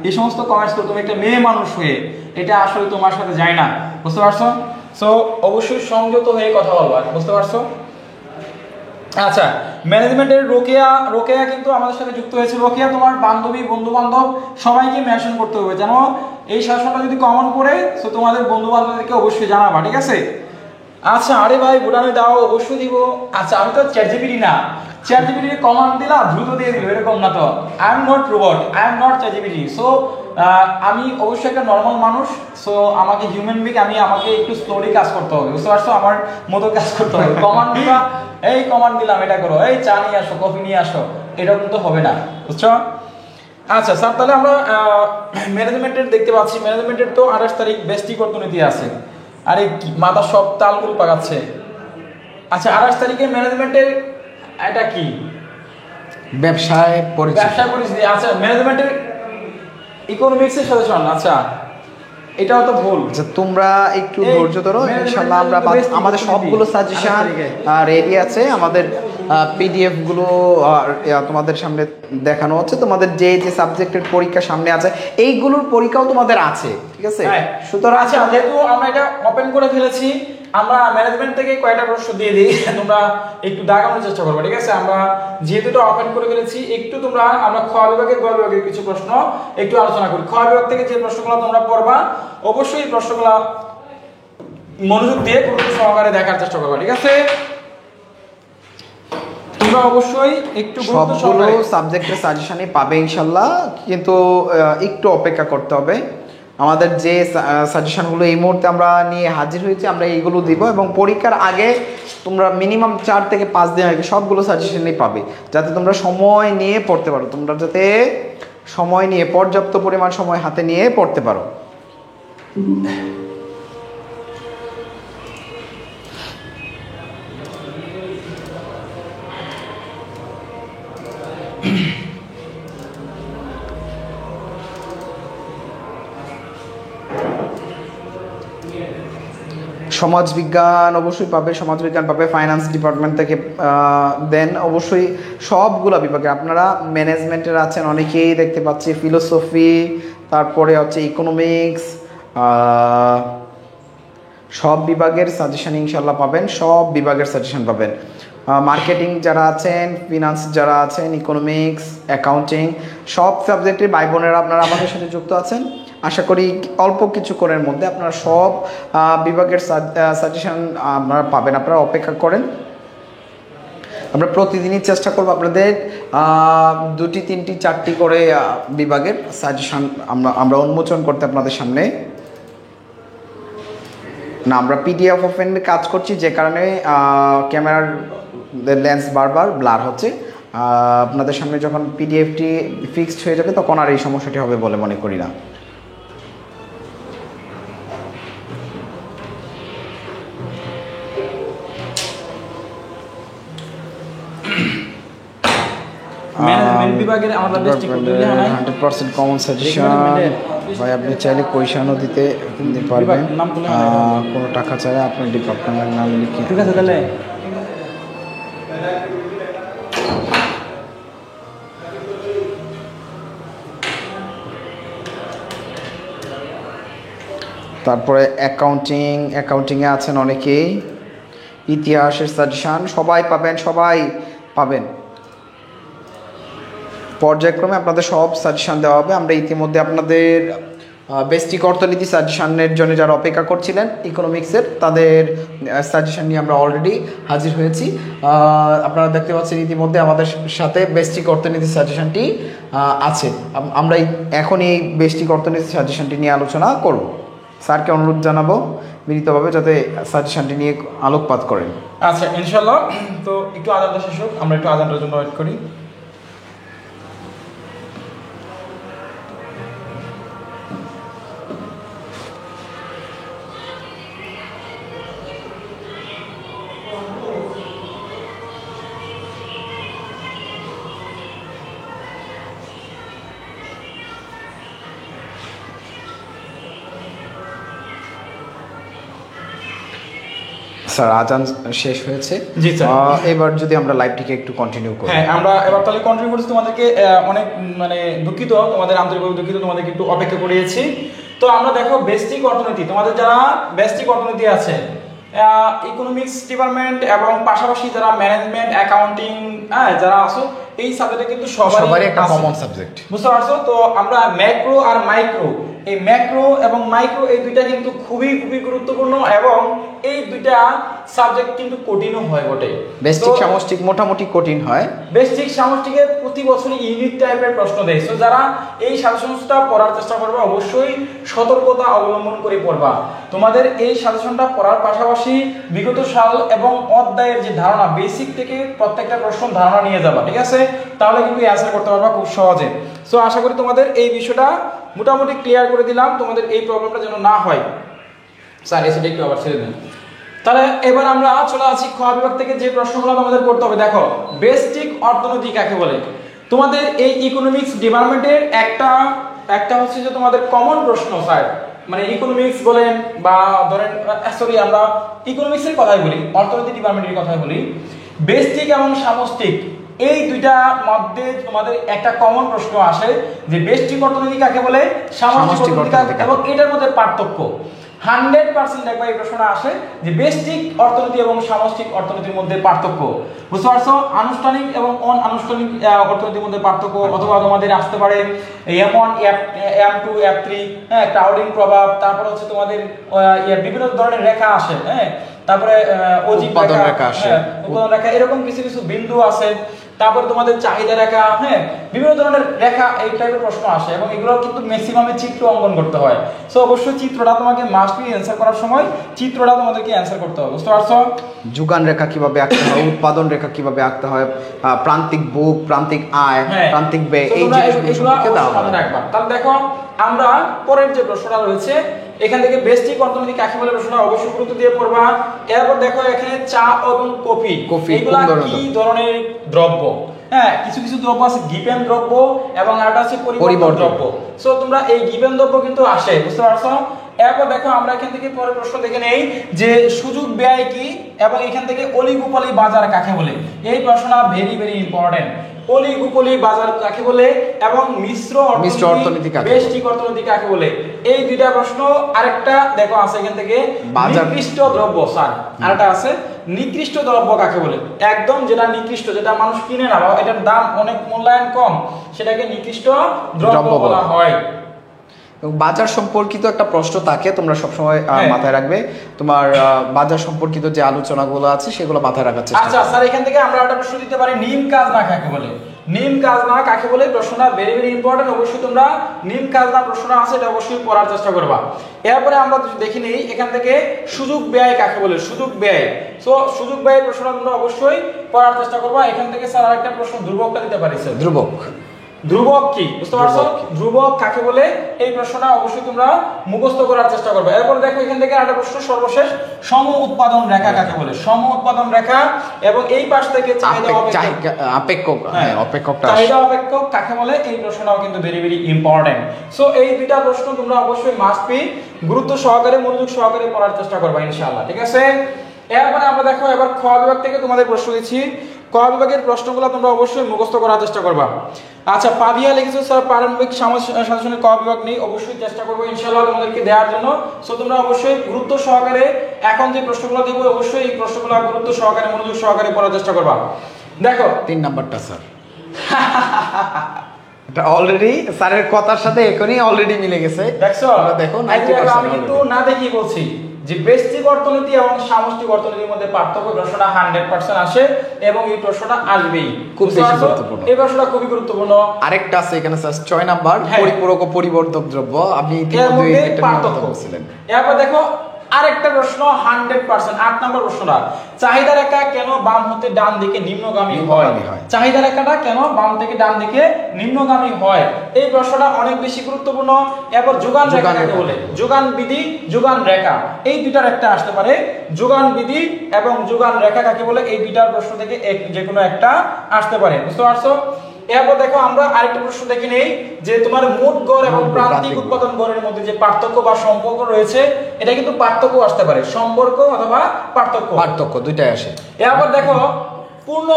এই সমস্ত কমেন্টস করো তুমি একটা মেয়ে মানুষ হয়ে, এটা আসলে তোমার সাথে যায় না, বুঝতে পারছো? সো অবশ্যই সংযত হয়ে কথা বলবা, বুঝতে পারছো? আচ্ছা, ম্যানেজমেন্টের রোকেয়া কিন্তু আমাদের সাথে যুক্ত হয়েছে। রোকেয়া তোমার বান্ধবী বন্ধু বান্ধব সবাইকে মেনশন করতে হবে, যেন এই শাসনটা যদি কমন পড়ে সো তোমাদের বন্ধু বান্ধবদেরকে অবশ্যই জানাবা, ঠিক আছে? আচ্ছা, আরে ভাই বুটানে দাও, অবশ্যই দিব। আচ্ছা, আমি তো চ্যাটজিপিটি না, চ্যাটজিপিটি কমান্ড দিলা দ্রুত দিয়ে দিল এরকম না তো। I am not robot, I am not ChatGPT. So আমি অবশ্যই একটা নর্মাল মানুষ। সো আমাকে হিউম্যান বিং, আমাকে একটু স্লোলি কাজ করতে হবে, বুঝতে পারছো? আমার মতো কাজ করতে হবে। কমান্ড দিবা, এই কমান্ড দিলাম এটা করো, এই চা নিয়ে আসো, কফি নিয়ে আসো, এটা কিন্তু হবে না, বুঝছো? আচ্ছা স্যার, তাহলে আমরা ম্যানেজমেন্টের দেখতে পাচ্ছি। ম্যানেজমেন্টের তো 28 তারিখ ব্যষ্টিক অর্থনীতি আছে। আরে মাথা সব তালগুল পাকাচ্ছে। আচ্ছা, 28 তারিখে ম্যানেজমেন্টের এটা কি? ব্যবসায় পরিচিতি। আচ্ছা, ম্যানেজমেন্টের ইকোনমিক্সের সাজেশন। আচ্ছা, এটাও তো ভুল। তোমরা একটু ধৈর্য ধরো, ইনশাআল্লাহ আমরা আমাদের সবগুলো সাজেশন রেডি আছে। আমাদের পিডিএফ গুলো তোমাদের সামনে দেখানো হচ্ছে। তোমাদের যে যে সাবজেক্টের পরীক্ষা সামনে আছে এইগুলোর পরীক্ষাও তোমাদের আছে, ঠিক আছে? সুতরাং আচ্ছা, যেহেতু আমরা এটা ওপেন করে ফেলেছি, আমরা ম্যানেজমেন্ট থেকে কয়টা প্রশ্ন দিয়ে দিই, তোমরা একটু দাগানোর চেষ্টা করবে, ঠিক আছে? আমরা যেহেতু এটা ওপেন করে ফেলেছি, একটু আমরা খ বিভাগের গ বিভাগের কিছু প্রশ্ন একটু আলোচনা করি। খ বিভাগ থেকে যে প্রশ্নগুলো তোমরা পড়বা অবশ্যই এই প্রশ্নগুলো মনোযোগ দিয়ে গুরুত্ব সহকারে দেখার চেষ্টা করবে, ঠিক আছে? তোমরা অবশ্যই একটু সবগুলো সাবজেক্টের সাজেশনই পাবে ইনশাআল্লাহ, কিন্তু একটু অপেক্ষা করতে হবে। আমাদের যে সাজেশনগুলো এই মুহূর্তে আমরা নিয়ে হাজির হয়েছি আমরা এইগুলো দিব, এবং পরীক্ষার আগে তোমরা মিনিমাম 4 থেকে 5 দিন আগে সবগুলো সাজেশনই পাবে, যাতে তোমরা সময় নিয়ে পড়তে পারো। তোমরা যাতে সময় নিয়ে পর্যাপ্ত পরিমাণ সময় হাতে নিয়ে পড়তে পারো। সমাজবিজ্ঞান অবশ্যই পাবে, সমাজবিজ্ঞান পাবে, ফাইন্যান্স ডিপার্টমেন্ট থেকে দেন অবশ্যই সবগুলো বিভাগে। আপনারা ম্যানেজমেন্টের আছেন অনেকেই দেখতে পাচ্ছি, ফিলোসফি, তারপরে হচ্ছে ইকোনমিক্স, সব বিভাগের সাজেশন ইনশাল্লাহ পাবেন, সব বিভাগের সাজেশন পাবেন। মার্কেটিং যারা আছেন, ফিনান্স যারা আছেন, ইকোনমিক্স, অ্যাকাউন্টিং, সব সাবজেক্টের ভাই বোনেরা আপনারা আমাদের সাথে যুক্ত আছেন। আশা করি অল্প কিছুক্ষণের মধ্যে আপনারা সব বিভাগের সাজেশন আপনারা পাবেন। আপনারা অপেক্ষা করেন। আমরা প্রতিদিনই চেষ্টা করব আপনাদের 2টি 3টি 4টি করে বিভাগের সাজেশন আমরা উন্মোচন করতে আপনাদের সামনে। না, আমরা পিডিএফ ওপেনে কাজ করছি, যে কারণে ক্যামেরার লেন্স বারবার ব্লার হচ্ছে। আপনাদের সামনে যখন পিডিএফটি ফিক্সড হয়ে যাবে তখন আর এই সমস্যাটি হবে বলে মনে করি না। ম্যানেজমেন্ট বিভাগের আমাদের বেস্টিক করতে হলে 100% কমন সাজেশন ভাই, আপনি চাইলে কোয়েশনও দিতে পারবেন, কোনো টাকা ছাড়া আপনার ডিপার্টমেন্টের নাম লিখে। ঠিক আছে তাহলে তারপরে অ্যাকাউন্টিংয়ে আছেন অনেকেই, ইতিহাসের সাজেশন সবাই পাবেন। পর্যায়ক্রমে আপনাদের সব সাজেশন দেওয়া হবে। আমরা ইতিমধ্যে আপনাদের বেস্টিক অর্থনীতি সাজেশনের জন্য যারা অপেক্ষা করছিলেন ইকোনমিক্সের, তাদের সাজেশন নিয়ে আমরা অলরেডি হাজির হয়েছি। আপনারা দেখতে পাচ্ছেন ইতিমধ্যে আমাদের সাথে বেস্টিক অর্থনীতি সাজেশনটি আছে। আমরা এখন এই বেস্টিক অর্থনীতি সাজেশনটি নিয়ে আলোচনা করব। স্যারকে অনুরোধ জানাবো বিনীতভাবে যাতে সাজেশনটি নিয়ে আলোকপাত করেন। আচ্ছা, ইনশাল্লাহ। তো একটু আজানটা শেষ হোক, আমরা একটু আজানটার জন্য ওয়েট করি। স্যার আজান শেষ হয়েছে। জি স্যার। এবার যদি আমরা লাইভটিকে একটু কন্টিনিউ করি। হ্যাঁ, আমরা এবার তাহলে কন্টিনিউ করছি। তোমাদেরকে অনেক দুঃখিত, তোমাদের আন্তরিকভাবে দুঃখিত, তোমাদেরকে একটু অপেক্ষা করিয়েছি। তো আমরা দেখো বেস্টিক অর্থনীতি, তোমাদের যারা বেস্টিক অর্থনীতি আছে, ইকোনমিক্স ডিপার্টমেন্ট এবং পাশাপাশি যারা ম্যানেজমেন্ট অ্যাকাউন্টিং যারা আছো, এই সাবজেক্টে কিন্তু সবারই একটা কমন সাবজেক্ট, বুঝতে পারছো? তো আমরা ম্যাক্রো আর মাইক্রো, এই ম্যাক্রো এবং মাইক্রো এই দুইটা কিন্তু খুবই গুরুত্বপূর্ণ, এবং এই দুইটা সাবজেক্ট কিন্তু কঠিনও হয় বটে। বেসিক সামষ্টিক মোটামুটি কঠিন হয়। বেসিক সামষ্টিকের প্রতি বছর ইউনিট টাইপের প্রশ্ন দেয়। সো যারা এই সাজেশনটা পড়ার চেষ্টা করবে অবশ্যই সতর্কতা অবলম্বন করে পড়বা। তোমাদের এই সাজেশনটা পড়ার পাশাপাশি বিগত সাল এবং অধ্যায়ের যে ধারণা, বেসিক থেকে প্রত্যেকটা প্রশ্ন ধারণা নিয়ে যাবা, ঠিক আছে? তাহলে কিন্তু অ্যান্সার করতে পারবা খুব সহজে। সো আশা করি তোমাদের এই বিষয়টা মোটামুটি ক্লিয়ার করে দিলাম, তোমাদের এই প্রবলেমটা যেন না হয়। স্যার এসে একটু আবার ছেড়ে দিন। তাহলে এবার আমরা চলে আসি খ বিভাগ থেকে যে প্রশ্নগুলো আমাদের করতে হবে। দেখো, বেসিক অর্থনীতি কাকে বলে? তোমাদের এই ইকোনমিক্স ডিপার্টমেন্টের একটা হচ্ছে যে তোমাদের কমন প্রশ্ন, স্যার মানে ইকোনমিক্স বলেন বা ধরেন সরি আমরা ইকোনমিক্সের কথাই বলি, অর্থনীতি ডিপার্টমেন্টের কথাই বলি, বেসিক এবং সামষ্টিক এই দুইটা মধ্যে তোমাদের একটা কমন প্রশ্ন আসে যে বেসিক অর্থনীতি কাকে বলে, সামষ্টিক অর্থনীতি, এবং এটার মধ্যে পার্থক্য 100% দেখবা এই প্রশ্নটা আসে যে বেসিক অর্থনীতি এবং সামষ্টিক অর্থনীতির মধ্যে পার্থক্য, বুঝতে পারছো? আনুষ্ঠানিক এবং অনানুষ্ঠানিক অর্থনীতির মধ্যে পার্থক্য, অথবা তোমাদের আসতে পারে M1 M2 F3, ক্রাউডিং প্রভাব, তারপর হচ্ছে তোমাদের বিভিন্ন ধরনের রেখা আসে, তারপরে অজীব রেখা আসে, উৎপাদন রেখা, এরকম কিছু বিন্দু আছে, তারপর তোমাদের চাহিদা রেখা, বিভিন্ন ধরনের রেখা, এই টাইপের প্রশ্ন আসে, এবং এগুলো কিন্তু ম্যাক্সিমামে চিত্র অঙ্কন করতে হয়। সো অবশ্যই চিত্রটা তোমাকে মাস্ট বি অ্যানসার করার সময় চিত্রটা তোমাদেরকে অ্যানসার করতে হবে, বুঝতে পারছো? যোগান রেখা কিভাবে আঁকতে হয়, উৎপাদন রেখা কিভাবে আঁকতে হয়, প্রান্তিক ভোগ, প্রান্তিক আয়, প্রান্তিক ব্যয়, এই জিনিসগুলোকে দাও রাখবা। তাহলে দেখো আমরা পরের যে প্রশ্নটা রয়েছে এখান থেকে বেসিক অর্থনীতি কাকে বলে প্রশ্নটা অবশ্যই গুরুত্ব দিয়ে পড়বা। এরপর দেখো এখানে চা এবং কফি এগুলা কি ধরনের দ্রব্য? কিছু দ্রব্য আছে গিভেন দ্রব্য এবং আরেকটা আছে পরিবর্তন দ্রব্য। সো তোমরা এই গিভেন দ্রব্য কিন্তু আসে, বুঝতে পারছো? এরপর দেখো আমরা এখান থেকে পরের প্রশ্ন দেখে নেই যে সুযোগ ব্যয় কি, এবং এখান থেকে অলিগোপলি বাজার কাকে বলে। এই প্রশ্নটা ভেরি ইম্পর্টেন্ট। অলিগোপলি বাজার কাকে বলে এবং মিশ্র অর্থনীতি বেসিক অর্থনীতি কাকে বলে, এই দুইটা প্রশ্ন। আরেকটা দেখো আছে এখান থেকে নিকৃষ্ট দ্রব্য, স্যার আরেকটা আছে নিকৃষ্ট দ্রব্য কাকে বলে। একদম যেটা নিকৃষ্ট, যেটা মানুষ কিনে না বা এটার দাম অনেক মূল্যায়ন কম, সেটাকে নিকৃষ্ট দ্রব্য বলা হয়। এবং বাজার সম্পর্কিত একটা প্রশ্ন থাকে, তোমরা সবসময় মাথায় রাখবে। তোমার বাজার সম্পর্কিত যে আলোচনাগুলো আছে সেগুলো মাথায় রাখার চেষ্টা আচ্ছা স্যার, এখান থেকে আমরা একটা প্রশ্ন দিতে পারি, নিম কাজ না কাকে বলে? নিম কাজ না কাকে বলে প্রশ্নটা ভেরি ভেরি ইম্পর্টেন্ট। অবশ্যই তোমরা নিম কাজ না প্রশ্নটা আছে এটা অবশ্যই পড়ার চেষ্টা করবা। এরপরে আমরা দেখি নেই এখান থেকে সুযোগ ব্যয় কাকে বলে? সুযোগ ব্যয়। সো সুযোগ ব্যয় প্রশ্নটা তোমরা অবশ্যই পড়ার চেষ্টা করবা। এখান থেকে স্যার আরেকটা প্রশ্ন ধ্রুবকটা দিতে পারি স্যার। ধ্রুবক, ধ্রুবক কি বুঝতে পারছো? ধ্রুবক কাকে বলে এই প্রশ্নটা অবশ্যই তোমরা মুখস্থ করার চেষ্টা করবে। এরপর দেখো এখান থেকে আরেকটা প্রশ্ন সর্বশেষ, সম উৎপাদন রেখা কাকে বলে? সম উৎপাদন রেখা এবং এই পাশ থেকে চাহিদা অপেক্ষক, হ্যাঁ অপেক্ষকটা, চাহিদা অপেক্ষক কাকে বলে? এই প্রশ্নটাও কিন্তু ভেরি ভেরি ইম্পর্টেন্ট। সো এই দুইটা প্রশ্ন তোমরা অবশ্যই মাস্ট বি গুরুত্ব সহকারে মনোযোগ সহকারে পড়ার চেষ্টা করবে ইনশাআল্লাহ, ঠিক আছে? এরপরে আমরা দেখো এবার খ বিভাগ থেকে তোমাদের প্রশ্ন দিচ্ছি। ক বিভাগের প্রশ্নগুলো তোমরা অবশ্যই মুখস্থ করার চেষ্টা করবা। আচ্ছা, পাবিয়া লিখেছো স্যার প্রারম্ভিক সাজেশনের ক বিভাগ নেই, অবশ্যই চেষ্টা করবো ইনশাআল্লাহ তোমাদেরকে দেওয়ার জন্য। সো তোমরা অবশ্যই গুরুত্ব সহকারে এখন যে প্রশ্নগুলো দেবো অবশ্যই এই প্রশ্নগুলো গুরুত্ব সহকারে মনোযোগ সহকারে পড়ার চেষ্টা করবা। দেখো 3 নাম্বারটা স্যার, এটা অলরেডি স্যারের কথার সাথে এখনই অলরেডি মিলে গেছে। দেখছো? দেখো আমি কিন্তু না দেখি বলছি যে ব্যষ্টিক অর্থনীতি এবং সামষ্টিক অর্থনীতির মধ্যে পার্থক্য প্রশ্নটা 100% আসে এবং এই প্রশ্নটা আসবেই, খুব বেশি গুরুত্বপূর্ণ। এই প্রশ্নটা খুবই গুরুত্বপূর্ণ। আরেকটা আছে এখানে স্যার 6 নাম্বার, পরিপূরক ও পরিবর্ধক দ্রব্য। আপনি ইতিমধ্যে এটা পার্থক্য বলছিলেন। এরপর দেখো আরেকটা প্রশ্ন 100% 8 নম্বর প্রশ্নটা, চাহিদা রেখা কেন বাম হতে ডান দিকে নিম্নগামী হয়? চাহিদা রেখাটা কেন বাম থেকে ডান দিকে নিম্নগামী হয়? এই প্রশ্নটা অনেক বেশি গুরুত্বপূর্ণ। এরপর যোগান রেখা কাকে বলে? যোগান বিধি, যোগান রেখা, এই দুইটার একটা আসতে পারে। যোগান বিধি এবং যোগান রেখা কাকে বলে? এই দুইটার প্রশ্ন থেকে যে কোনো একটা আসতে পারে, বুঝতে পারছো? এরপর দেখো আমরা আরেকটা প্রশ্ন দেখে নেই যে তোমার মোট গড় এবং প্রান্তিক উৎপাদন গড়ের মধ্যে যে পার্থক্য বা সম্পর্ক রয়েছে, এটা কিন্তু পার্থক্য আসতে পারে, সম্পর্ক অথবা পার্থক্য, পার্থক্য দুইটাই আসে। এরপর দেখো পূর্ণ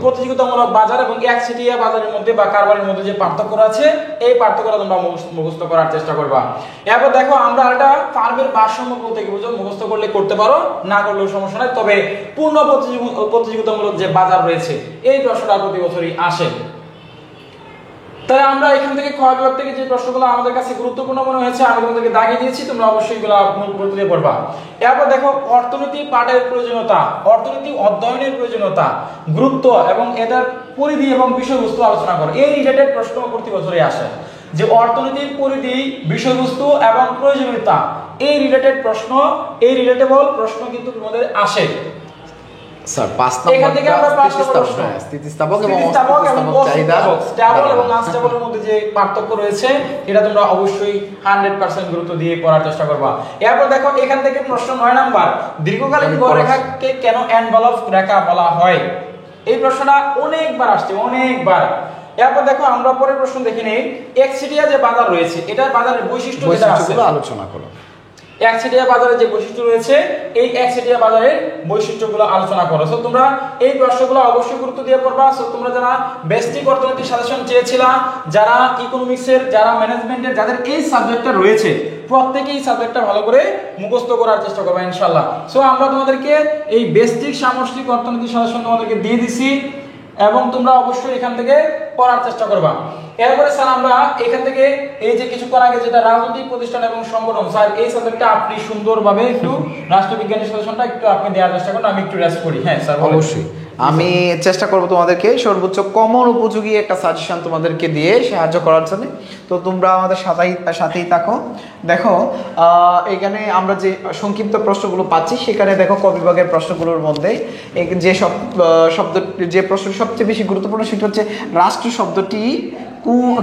প্রতিযোগিতামূলক বাজার এবং একচেটিয়া বাজারের মধ্যে বা কারবারের মধ্যে যে পার্থক্য আছে এই পার্থক্যটা তোমরা মুখস্থ করার চেষ্টা করবা। এরপর দেখো আমরা একটা ফার্মের ভারসাম্য বলতে কি বুঝো? মুখস্থ করলে করতে পারো, না করলেও সমস্যা নাই, তবে পূর্ণ প্রতিযোগিতামূলক যে বাজার রয়েছে এই প্রশ্নটা প্রতি বছরই আসে। তাই আমরা এখান থেকে খ বিভাগ থেকে যে প্রশ্নগুলো আমাদের কাছে গুরুত্বপূর্ণ মনে হয়েছে আমি তোমাদেরকে দাগিয়ে দিয়েছি, তোমরা অবশ্যই এগুলো গুরুত্ব দিয়ে পড়বা। এরপর দেখো অর্থনীতি পাঠের প্রয়োজনীয়তা, অর্থনীতি অধ্যয়নের প্রয়োজনীয়তা, গুরুত্ব এবং এটার পরিধি এবং বিষয়বস্তু আলোচনা করো। এই রিলেটেড প্রশ্ন প্রতি বছরই আসে যে অর্থনীতির পরিধি, বিষয়বস্তু এবং প্রয়োজনীয়তা, এই রিলেটেড প্রশ্ন, এই রিলেটেবল প্রশ্ন কিন্তু তোমাদের আসে। স্যার 5 নম্বর এখান থেকে আমরা 5 নম্বর প্রশ্ন স্থিতিস্থাপক এবং চাহিদা, স্টেবল এবং আনস্টেবলের মধ্যে যে পার্থক্য রয়েছে এটা তোমরা অবশ্যই 100% গুরুত্ব দিয়ে পড়ার চেষ্টা করবা। এরপর দেখো এখান থেকে প্রশ্ন 9 নাম্বার, দীর্ঘকালীন গড় রেখাকে কেন এনভেলপ রেখা বলা হয়? এই প্রশ্নটা অনেকবার আসছে, অনেকবার। এরপর দেখো আমরা পরের প্রশ্ন দেখে নেই, একচেটিয়া যে বাজার রয়েছে এটার বাজারের বৈশিষ্ট্যগুলো আলোচনা করো। একচেটিয়া বাজারের যে বৈশিষ্ট্য রয়েছে এই একচেটিয়া বাজারের বৈশিষ্ট্যগুলো আলোচনা করো। সো তোমরা এই প্রশ্নগুলো অবশ্যই গুরুত্ব দিয়ে পড়বা। সো তোমরা যারা বেসিক অর্থনীতি সাজেশন চেয়েছিলা, যারা ইকোনমিক্সের, যারা ম্যানেজমেন্টের, যাদের এই সাবজেক্টটা রয়েছে প্রত্যেকেই সাবজেক্টটা ভালো করে মুখস্থ করার চেষ্টা করবা ইনশাআল্লাহ। সো আমরা তোমাদেরকে এই বেসিক সামষ্টিক অর্থনীতি সাজেশন তোমাদেরকে দিয়ে দিছি এবং তোমরা অবশ্যই এখান থেকে পড়ার চেষ্টা করবা। এরপরে স্যার আমরা এখান থেকে এই যে কিছুক্ষণ আগে যেটা রাজনৈতিক প্রতিষ্ঠান এবং সংগঠন, স্যার এই সাবজেক্টটা আপনি সুন্দরভাবে একটু রাষ্ট্রবিজ্ঞানের সাজেশনটা একটু আপনি দেওয়ার চেষ্টা করুন, আমি একটু রেস্ট করি। হ্যাঁ স্যার অবশ্যই আমি চেষ্টা করব তোমাদেরকে সর্বোচ্চ কমন উপযোগী একটা সাজেশন তোমাদেরকে দিয়ে সাহায্য করার জন্য। তো তোমরা আমাদের সাথেই থাকো। দেখো এখানে আমরা যে সংক্ষিপ্ত প্রশ্নগুলো পাচ্ছি সেখানে দেখো ক বিভাগের প্রশ্নগুলোর মধ্যে যে শব্দ যে প্রশ্ন সবচেয়ে বেশি গুরুত্বপূর্ণ সেটা হচ্ছে রাষ্ট্র শব্দটি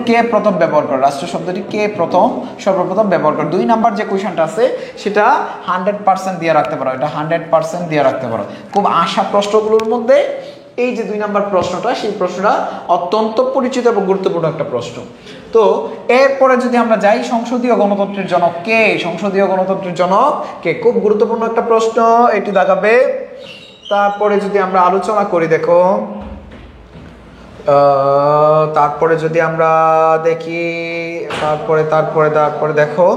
কে প্রথম ব্যবহার করে? রাষ্ট্র শব্দটি কে সর্বপ্রথম ব্যবহার করে? 2 নাম্বার যে কোয়েশ্চনটা আছে সেটা 100% দিয়ে রাখতে পারো, এটা 100% দিয়ে রাখতে পারো। খুব আশা প্রশ্নগুলোর মধ্যে এই যে 2 নাম্বার প্রশ্নটা, সেই প্রশ্নটা অত্যন্ত পরিচিত এবং গুরুত্বপূর্ণ একটা প্রশ্ন। তো এরপরে যদি আমরা যাই, সংসদীয় গণতন্ত্রের জনক কে? সংসদীয় গণতন্ত্রের জনক কে? খুব গুরুত্বপূর্ণ একটা প্রশ্ন, এটি দেখাবে। তারপরে যদি আমরা আলোচনা করি, দেখো তারপরে যদি আমরা দেখি, তারপরে দেখো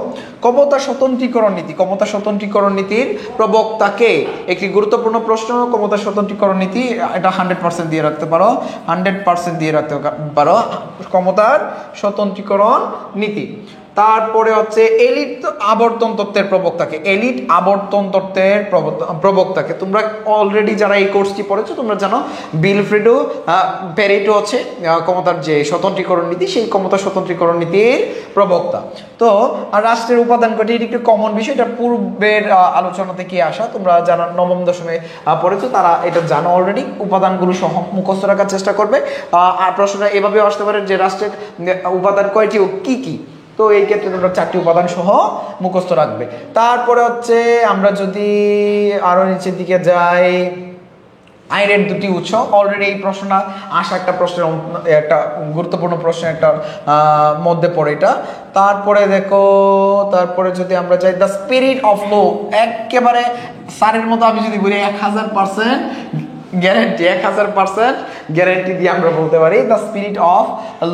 ক্ষমতা স্বতন্ত্রীকরণ নীতি। ক্ষমতা স্বতন্ত্রীকরণ নীতির প্রবক্তাকে? একটি গুরুত্বপূর্ণ প্রশ্ন। ক্ষমতা স্বতন্ত্রীকরণ নীতি এটা 100% দিয়ে রাখতে পারো, 100% দিয়ে রাখতে পারো ক্ষমতার স্বতন্ত্রীকরণ নীতি। তারপরে হচ্ছে এলিট আবর্তন তত্ত্বের প্রবক্তাকে, এলিট আবর্তন তত্ত্বের প্রবক্তাকে তোমরা অলরেডি যারা এই কোর্সটি পড়েছো তোমরা জানো বিলফ্রেডো প্যারেটো হচ্ছে ক্ষমতার যে স্বতন্ত্রীকরণ নীতি, সেই ক্ষমতা স্বতন্ত্রীকরণ নীতির প্রবক্তা। তো রাষ্ট্রের উপাদান কয়টি, এটি একটু কমন বিষয়, এটা পূর্বের আলোচনাতে কি আসা, তোমরা যারা নবম দশমে পড়েছো তারা এটা জানো অলরেডি। উপাদানগুলো সহ মুখস্থ রাখার চেষ্টা করবে। আর প্রশ্নটা এভাবেও আসতে পারে যে রাষ্ট্রের উপাদান কয়টি ও কি কি, তো এই ক্ষেত্রে তোমরা 4টি উপাদান সহ মুখস্থ রাখবে। তারপরে হচ্ছে আমরা যদি আরো নিচের দিকে যাই, আইনের 2টি উৎস, অলরেডি এই প্রশ্নটা আসা একটা প্রশ্নের একটা গুরুত্বপূর্ণ প্রশ্ন একটা মধ্যে পড়ে এটা। তারপরে দেখো, তারপরে যদি আমরা যাই দ্য স্পিরিট অফ ল, একেবারে স্যারের মতো আমি যদি বলি 1000% গ্যারান্টি, 1000% গ্যারান্টি দিয়ে আমরা বলতে পারি দ্য স্পিরিট অফ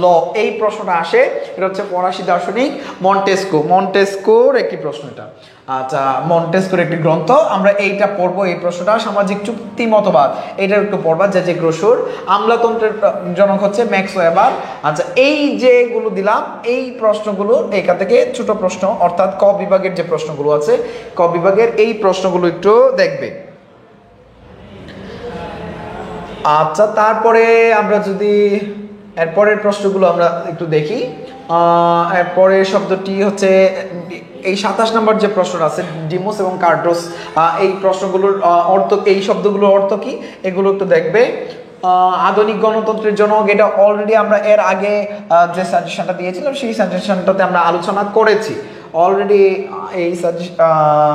ল। এই প্রশ্নটা আসে, এটা হচ্ছে ফরাসি দার্শনিক মন্টেস্কোর একটি প্রশ্ন এটা। আচ্ছা, মন্টেস্কোর একটি গ্রন্থ, আমরা এইটা পড়বো। এই প্রশ্নটা সামাজিক চুক্তি মতবাদ, এটা একটু পড়বা। যে গ্রোসুর আমলাতন্ত্রের জনক হচ্ছে ম্যাক্স ওয়েবার। আচ্ছা, এই যেগুলো দিলাম এই প্রশ্নগুলো এখান থেকে ছোট প্রশ্ন, অর্থাৎ ক বিভাগের যে প্রশ্নগুলো আছে, ক বিভাগের এই প্রশ্নগুলো একটু দেখবে। আচ্ছা, তারপরে আমরা যদি এরপরের প্রশ্নগুলো আমরা একটু দেখি, এরপরের শব্দটি হচ্ছে এই 27 নম্বর যে প্রশ্নটা আছে ডিমোস এবং কার্ডোস, এই প্রশ্নগুলোর অর্থ, এই শব্দগুলোর অর্থ কি এগুলো একটু দেখবে। আধুনিক গণতন্ত্রের জনক, এটা অলরেডি আমরা এর আগে যে সাজেশনটা দিয়েছিলাম সেই সাজেশনটাতে আমরা আলোচনা করেছি অলরেডি। এই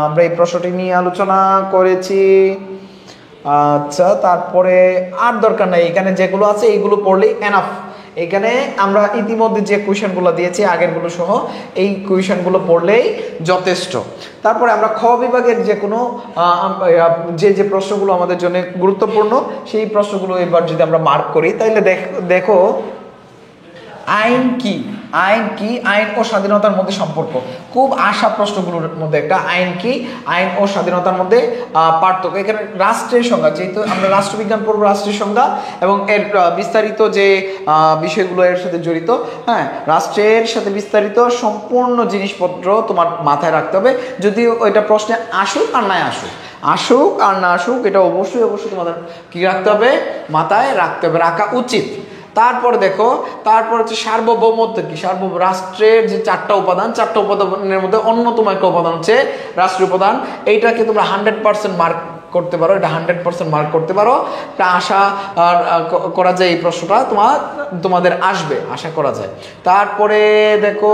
আমরা এই প্রশ্নটি নিয়ে আলোচনা করেছি। আচ্ছা, তারপরে আর দরকার নাই, এখানে যেগুলো আছে এইগুলো পড়লেই এনাফ। এখানে আমরা ইতিমধ্যে যে কোয়েশনগুলো দিয়েছি আগেরগুলো সহ, এই কোয়েশনগুলো পড়লেই যথেষ্ট। তারপরে আমরা খ বিভাগের যে কোনো যে প্রশ্নগুলো আমাদের জন্য গুরুত্বপূর্ণ সেই প্রশ্নগুলো এবার যদি আমরা মার্ক করি, তাহলে দেখো আইন কি, আইন কি, আইন ও স্বাধীনতার মধ্যে সম্পর্ক, খুব আশা প্রশ্নগুলোর মধ্যে একটা। আইন কি, আইন ও স্বাধীনতার মধ্যে পার্থক্য। এখানে রাষ্ট্রের সংজ্ঞা, যেহেতু আমরা রাষ্ট্রবিজ্ঞান পড়ব, রাষ্ট্রের সংজ্ঞা এবং এর বিস্তারিত যে বিষয়গুলো এর সাথে জড়িত, হ্যাঁ, রাষ্ট্রের সাথে বিস্তারিত সম্পূর্ণ জিনিসপত্র তোমার মাথায় রাখতে হবে। যদিও ওইটা প্রশ্নে আসুক আর না আসুক আর না আসুক, এটা অবশ্যই তোমাদের কি রাখতে হবে, মাথায় রাখতে হবে, রাখা উচিত। তারপর দেখো, তারপর হচ্ছে সার্বভৌমত্ব কি, রাষ্ট্রের যে 4টা উপাদান, 4টা উপাদানের মধ্যে অন্যতম একটা উপাদান হচ্ছে রাষ্ট্রীয় উপাদান। এইটাকে তোমরা 100% মার্ক করতে পারো, এটা 100% মার্ক করতে পারো। এটা আশা করা যায় এই প্রশ্নটা তোমাদের আসবে, আশা করা যায়। তারপরে দেখো,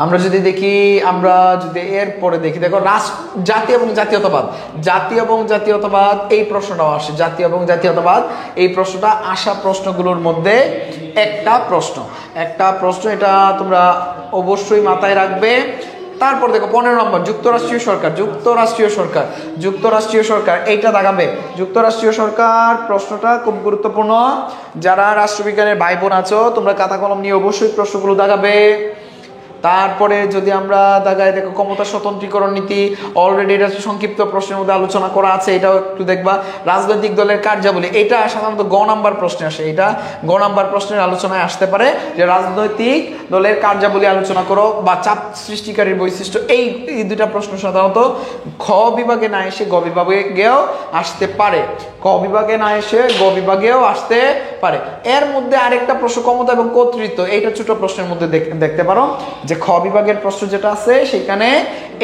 আমরা যদি দেখি, আমরা যদি এরপরে দেখি, দেখো জাতি এবং জাতীয়তাবাদ, এই প্রশ্নটাও আসে। জাতীয় এবং জাতীয়তাবাদ এই প্রশ্নটা আসা প্রশ্নগুলোর মধ্যে একটা প্রশ্ন, এটা তোমরা অবশ্যই মাথায় রাখবে। তারপর দেখো 15 নম্বর যুক্তরাষ্ট্রীয় সরকার, এইটা দাগাবে। যুক্তরাষ্ট্রীয় সরকার প্রশ্নটা খুব গুরুত্বপূর্ণ। যারা রাষ্ট্রবিজ্ঞানের ভাই বোন আছো তোমরা খাতা কলম নিয়ে অবশ্যই প্রশ্নগুলো দাগাবে। তারপরে যদি আমরা দাগায় দেখো ক্ষমতা স্বতন্ত্রীকরণ নীতি, অলরেডি এটা সংক্ষিপ্ত প্রশ্নের মধ্যে আলোচনা করা আছে, এটাও একটু দেখবা। রাজনৈতিক দলের কার্যাবলী, এটা সাধারণত গ নাম্বার প্রশ্নে আসে, এটা গ নাম্বার প্রশ্নের আলোচনায় আসতে পারে যে রাজনৈতিক দলের কার্যাবলী আলোচনা করো বা চাপ সৃষ্টিকারীর বৈশিষ্ট্য। এই 2টা প্রশ্ন সাধারণত খ বিভাগে না এসে গ বিভাগেও আসতে পারে, ক বিভাগে না এসে গ বিভাগেও আসতে পারে। এর মধ্যে আরেকটা প্রশ্ন ক্ষমতা এবং কর্তৃত্ব, এইটা ছোট প্রশ্নের মধ্যে দেখতে পারো যে খ বিভাগের প্রশ্ন যেটা আছে সেখানে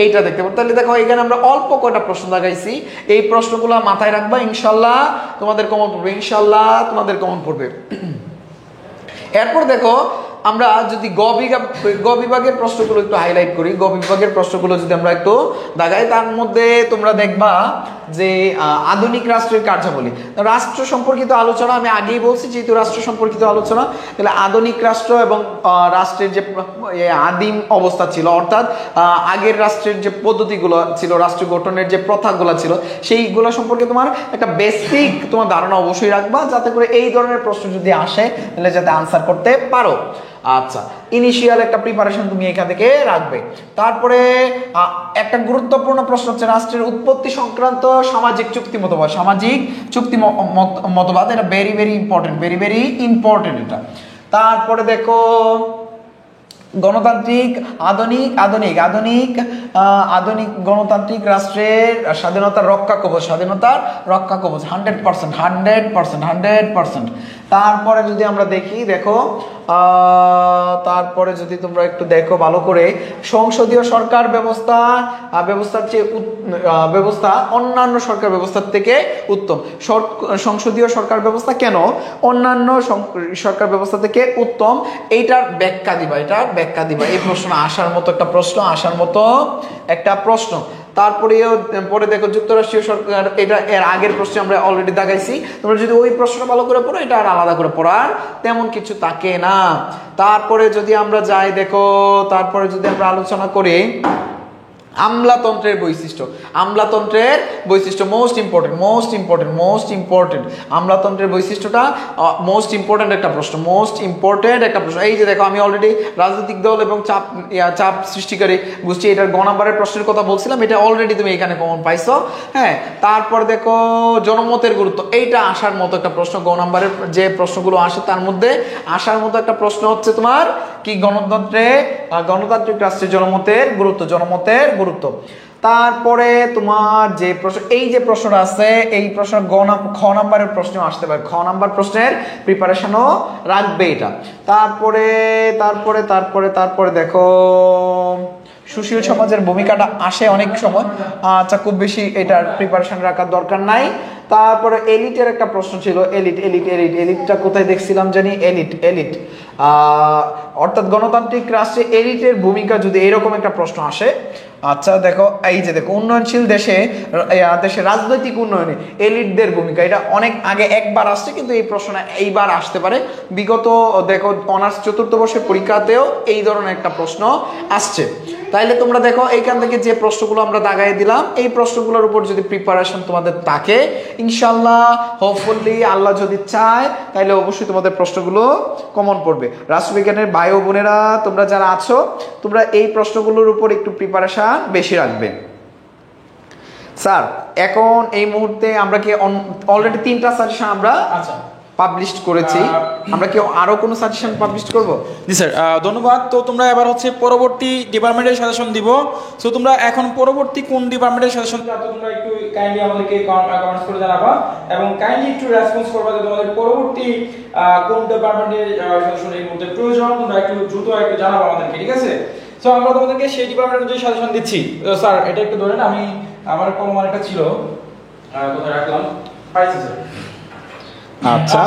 এইটা দেখতে পারো। তাহলে দেখো এখানে আমরা অল্প কয়টা প্রশ্ন দেখাইছি, এই প্রশ্নগুলো মাথায় রাখবা, ইনশাল্লাহ তোমাদের কমন পড়বে। এরপর দেখো আমরা যদি গ বিভাগের প্রশ্নগুলো একটু হাইলাইট করি, গ বিভাগের প্রশ্নগুলো যদি আমরা একটু দাগাই, তার মধ্যে তোমরা দেখবা যে আধুনিক রাষ্ট্রের কার্যাবলী, রাষ্ট্র সম্পর্কিত আলোচনা। আমি আগেই বলছি যেহেতু রাষ্ট্র সম্পর্কিত আলোচনা, তাহলে আধুনিক রাষ্ট্র এবং রাষ্ট্রের যে আদিম অবস্থা ছিল, অর্থাৎ আগের রাষ্ট্রের যে পদ্ধতিগুলো ছিল, রাষ্ট্র গঠনের যে প্রথাগুলো ছিল, সেইগুলো সম্পর্কে তোমার একটা বেসিক তোমার ধারণা অবশ্যই রাখবা, যাতে করে এই ধরনের প্রশ্ন যদি আসে তাহলে যাতে আনসার করতে পারো। আচ্ছা, ইনিশিয়াল একটা প্রিপারেশন তুমি এখান থেকে রাখবে। তারপরে একটা গুরুত্বপূর্ণ প্রশ্ন হচ্ছে রাষ্ট্রের উৎপত্তি সংক্রান্ত সামাজিক চুক্তি মতবাদ, এটা ভেরি ভেরি ইম্পর্টেন্ট এটা। তারপরে দেখো গণতান্ত্রিক আধুনিক আধুনিক আধুনিক আধুনিক গণতান্ত্রিক রাষ্ট্রের স্বাধীনতার রক্ষা কবচ, স্বাধীনতার রক্ষা কবচ 100%, 100%, 100%। তারপরে যদি আমরা দেখি, দেখো তারপরে যদি তোমরা একটু দেখো ভালো করে, সংসদীয় সরকার ব্যবস্থার চেয়ে ব্যবস্থা অন্যান্য সরকার ব্যবস্থার থেকে উত্তম। সংসদীয় সরকার ব্যবস্থা কেন অন্যান্য সরকার ব্যবস্থা থেকে উত্তম, এইটার ব্যাখ্যা দিবা, এটার ব্যাখ্যা দিবা। এই প্রশ্ন আসার মতো একটা প্রশ্ন, আসার মতো একটা প্রশ্ন। তারপরেও পরে দেখো যুক্তরাষ্ট্রীয় সরকার, এটা এর আগের প্রশ্নে আমরা অলরেডি দেখাইছি। তোমরা যদি ওই প্রশ্নটা ভালো করে পড়ো, এটা আর আলাদা করে পড়ার তেমন কিছু থাকে না। তারপরে যদি আমরা যাই, দেখো তারপরে যদি আমরা আলোচনা করি আমলাতন্ত্রের বৈশিষ্ট্য, আমলাতন্ত্রের বৈশিষ্ট্য most important, most important, most important. আমলাতন্ত্রের বৈশিষ্ট্যটা মোস্ট ইম্পর্টেন্ট একটা প্রশ্ন, মোস্ট ইম্পর্টেন্ট একটা প্রশ্ন। এই যে দেখো আমি অলরেডি রাজনৈতিক দল এবং চাপ সৃষ্টিকারী গোষ্ঠী, এটার গ নাম্বারের প্রশ্নের কথা বলছিলাম, এটা অলরেডি তুমি এখানে কমন পাইছো। হ্যাঁ, তারপর দেখো জনমতের গুরুত্ব, এইটা আসার মতো একটা প্রশ্ন। গ নাম্বারের যে প্রশ্নগুলো আসে তার মধ্যে আসার মতো একটা প্রশ্ন হচ্ছে তোমার কি, গণতান্ত্রিক রাষ্ট্রের জনমতের গুরুত্ব, জনমতের গুরুত্ব। তারপরে তোমার যে প্রশ্ন, এই যে প্রশ্নটা আছে, এই প্রশ্ন খ নাম্বারের প্রশ্ন আসতে পারে, খ নাম্বার প্রশ্নের প্রিপারেশনও রাখবে এটা। তারপরে তারপরে তারপরে তারপরে দেখো সুশীল সমাজের ভূমিকাটা আসে অনেক সময়, আচ্ছা খুব বেশি এটার প্রিপারেশন রাখার দরকার নাই। তারপরে এলিটের একটা প্রশ্ন ছিল, এলিট এলিট এলিট, এলিটটা কোথায় দেখছিলাম জানি, এলিট এলিট অর্থাৎ গণতান্ত্রিক রাষ্ট্রে এলিটের ভূমিকা যদি এরকম একটা প্রশ্ন আসে। আচ্ছা দেখো এই যে দেখো উন্নয়নশীল দেশে রাজনৈতিক উন্নয়নে এলিটদের ভূমিকা, এটা অনেক আগে একবার আসছে, কিন্তু এই প্রশ্নটা এইবার আসতে পারে। বিগত দেখো অনার্স চতুর্থ বর্ষের পরীক্ষাতেও এই ধরনের একটা প্রশ্ন আসছে। তাইলে তোমরা দেখো এইখান থেকে যে প্রশ্নগুলো আমরা দাগাই দিলাম, এই প্রশ্নগুলোর উপর যদি প্রিপারেশন তোমাদের থাকে, ইনশাল্লাহ হোপফুলি আল্লাহ যদি চায়, তাইলে অবশ্যই তোমাদের প্রশ্নগুলো কমন পড়বে। রাষ্ট্রবিজ্ঞানের ভাই ও বোনেরা তোমরা যারা আছো, তোমরা এই প্রশ্নগুলোর উপর একটু প্রিপারেশন বেশি রাখবে। স্যার এখন এই মুহূর্তে আমরা কি অলরেডি 3টা সাজেশন আমরা পাবলিশ করেছি, আমরা কি আরো কোনো সাজেশন পাবলিশ করব? জি স্যার, ধন্যবাদ। তো তোমরা এবার হচ্ছে পরবর্তী ডিপার্টমেন্টের সাজেশন দিব। সো তোমরা এখন পরবর্তী কোন ডিপার্টমেন্টের সাজেশন তোমরা একটু কাইন্ডলি আমাদেরকে কমেন্টস করে জানাবা, এবং কাইন্ডলি একটু রেসপন্স করবা যে তোমাদের পরবর্তী কোন ডিপার্টমেন্টের সাজেশন এই মুহূর্তে প্রয়োজন, তোমরা একটু দ্রুত একটু জানাবা আমাদেরকে, ঠিক আছে? সো আমরা তোমাদেরকে সেই ডিপার্টমেন্টের যে সাজেশন দিচ্ছি। স্যার এটা একটু ধরেন, আমি আমার কলম একটা ছিল, কোথায় রাখলাম, পাইছি স্যার। আচ্ছা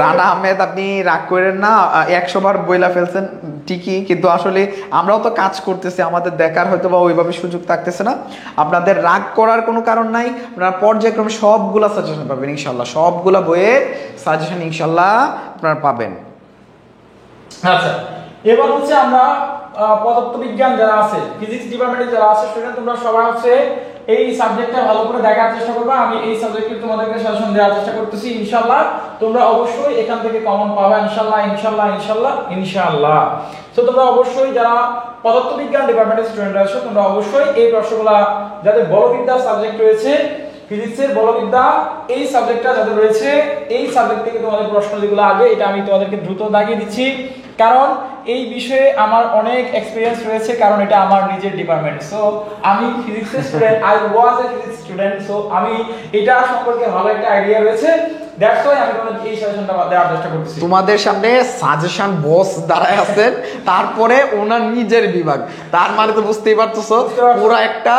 রানা আহমেদ, আপনি রাগ করেন না, 100 বার বইলা ফেলছেন ঠিকই, কিন্তু আসলে আমরাও তো কাজ করতেছি, আমাদের দেখার হয়তো বা ওইভাবে সুযোগ থাকতেছে না। আপনাদের রাগ করার কোনো কারণ নাই, আপনারা পর্যায়ক্রমে সবগুলা সাজেশন পাবেন ইনশাল্লাহ, সবগুলা বইয়ের সাজেশন ইনশাল্লাহ আপনারা পাবেন। আচ্ছা, এবার হচ্ছে আমরা পদার্থবিজ্ঞান যারা আছে, ফিজিক্স ডিপার্টমেন্টে যারা আছে স্টুডেন্ট, তোমরা সবাই হচ্ছে এই সাবজেক্টটা ভালো করে দেখার চেষ্টা করবে। আমি এই সাবজেক্টে তোমাদেরকে সাজেশন দেওয়ার চেষ্টা করতেছি, ইনশাআল্লাহ তোমরা অবশ্যই এখান থেকে কমন পাবে, ইনশাআল্লাহ ইনশাআল্লাহ ইনশাআল্লাহ ইনশাআল্লাহ। তো তোমরা অবশ্যই যারা পদার্থবিজ্ঞান ডিপার্টমেন্টের স্টুডেন্ট আছো, তোমরা অবশ্যই এই প্রশ্নগুলো, যাদের বলবিদ্যা সাবজেক্ট রয়েছে, ফিজিক্সের বলবিদ্যা এই সাবজেক্টটা যাদের রয়েছে, এই সাবজেক্ট থেকে তোমাদের প্রশ্ন যেগুলো আগে, এটা আমি তোমাদেরকে দ্রুত দাগিয়ে দিচ্ছি, কারণ এই বিষয়ে আমার অনেক এক্সপিরিয়েন্স রয়েছে, কারণ এটা আমার নিজের ডিপার্টমেন্ট। সো আমি ফিজিক্সের student, I was A physics student, so আমি এটা সম্পর্কে ভালো একটা আইডিয়া রয়েছে। দ্যাটস ওয়াই আমি তোমাদের এই সাজেশনটা দেওয়ার চেষ্টা করতেছি। তোমাদের সামনে সাজেশন বস দাঁড়ায় আছেন, তারপরে ওনার নিজের বিভাগ, তার মানে তো বুঝতেই পারতেছো পুরো একটা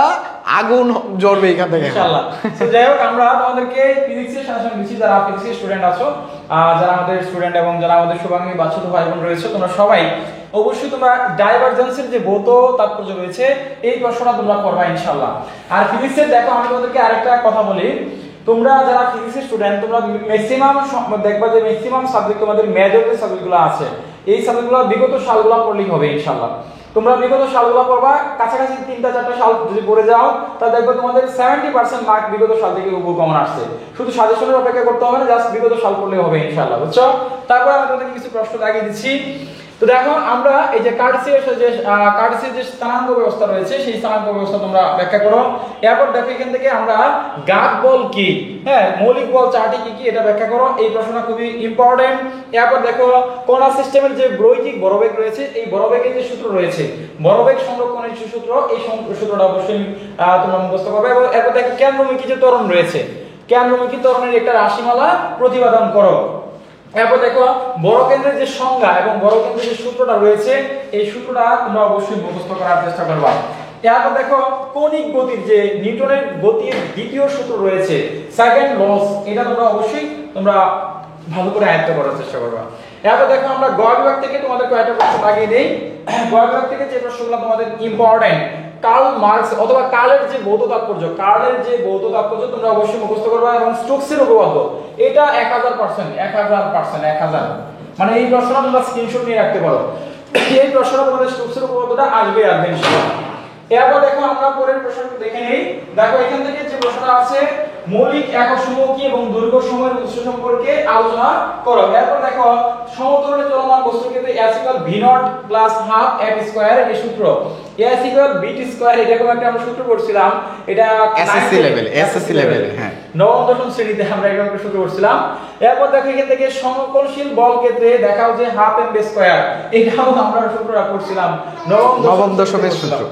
আগুন জ্বলবে এখান থেকে ইনশাআল্লাহ। তো যাই হোক, আমরা তোমাদেরকে ফিজিক্সের সাজেশন দিচ্ছি, যারা ফিজিক্সের স্টুডেন্ট আছো, যারা আমাদের স্টুডেন্ট এবং যারা আমাদের শুভাকাঙ্ক্ষী বাচ্চা ভাই বোন রয়েছে, তোমরা সবাই অবশ্যই তোমরা ডাইভারজেন্সের যে ভৌত তাৎপর্য রয়েছে এই প্রশ্নটা তোমরা করবা ইনশাআল্লাহ। আর ফিজিক্সের দেখো, আমি তোমাদেরকে আরেকটা কথা বলি, তোমরা যারা ফিজিক্সের স্টুডেন্ট, তোমরা ম্যাক্সিমাম দেখবা যে ম্যাক্সিমাম সাবজেক্ট তোমাদের মেজর যে সাবজেক্টগুলো আছে, এই সাবজেক্টগুলো বিগত সালগুলো পড়লেই হবে ইনশাআল্লাহ। তোমরা বিগত সালগুলো পড়বা, কাছাকাছি 3-4টা সাল যদি পড়ে যাও, তাহলে দেখবে তোমাদের 70% মার্ক বিগত সাল থেকে উপর কমন আসছে। শুধু সাজেশনের অপেক্ষা করতে হবে না, জাস্ট বিগত সাল পড়লেই হবে ইনশাআল্লাহ, বুঝছো? তারপর আমি তোমাদেরকে কিছু প্রশ্ন দাগিয়ে দিচ্ছি। তো দেখো আমরা এই যে কার্টেসিয়াস যে স্থানাঙ্ক ব্যবস্থা রয়েছে সেই স্থানাঙ্ক ব্যবস্থা তোমরা ব্যাখ্যা করো। এরপর দেখো এখান থেকে আমরা গাত বল কি, হ্যাঁ মৌলিক বল চারটি কি কি এটা ব্যাখ্যা করো, এই প্রশ্নটা খুবই ইম্পর্টেন্ট। এরপর দেখো কণা সিস্টেমের যে রৈখিক ভরবেগ রয়েছে, এই ভরবেগের যে সূত্র রয়েছে, ভরবেগ সংরক্ষণের যে সূত্র, এই সূত্রটা অবশ্যই তোমরা মুখস্থ করবে। এবং এরপর দেখো কেন্দ্রমুখী যে ত্বরণ রয়েছে, কেন্দ্রমুখী ত্বরণের একটা রাশিমালা প্রতিপাদন করো। এরপর দেখো বড় কেন্দ্রের যে সংজ্ঞা এবং বড় কেন্দ্রের যে সূত্রটা রয়েছে, এই সূত্রটা তোমরা অবশ্যই মুখস্থ করার চেষ্টা করবা। এরপর দেখো কৌণিক গতির যে নিউটনের গতির দ্বিতীয় সূত্র রয়েছে, সেকেন্ড লস, এটা তোমরা অবশ্যই ভালো করে আয়ত্ত করার চেষ্টা করবা। এরপর দেখো আমরা গ বিভাগ থেকে তোমাদের কয়েকটা প্রশ্ন লাগিয়ে দেই। গ বিভাগ থেকে যে প্রশ্নগুলো তোমাদের ইম্পর্টেন্ট, কার্ল মার্কস অথবা কার্লের যে ভৌত তাৎপর্য, তোমরা অবশ্যই মুখস্থ করবা। এবং স্টোকসের উপপাদ্য, এটা 1000%, মানে এই প্রশ্নটা তোমরা স্ক্রিনশট নিয়ে রাখতে পারো। এই প্রশ্নটা তোমাদের স্টোকসের উপপাদ্যটা আসবে ইনশাআল্লাহ। এরপর দেখো আমরা পরের প্রশ্নটা দেখে নেই। দেখো এখান থেকে যে প্রশ্নটা আছে, মৌলিক একক সমূহ কি এবং দৈর্ঘ্য সমূহের উৎস সম্পর্কে আলোচনা করো। এরপর দেখো সমতলে চলমান বস্তুর ক্ষেত্রে s = v0 + ½ f স্কয়ার, এই সূত্র s = vt স্কয়ার, এরকম একটা আমরা সূত্র পড়ছিলাম, এটা এসএসসি লেভেল, হ্যাঁ নবম দশম শ্রেণীতে আমরা এরকম একটা সূত্র পড়ছিলাম। এরপর দেখো এখান থেকে সমকলনশীল বল ক্ষেত্রে দেখাও যে ½ mv স্কয়ার, এটাও আমরা সূত্রটা পড়ছিলাম নবম দশমের সূত্র।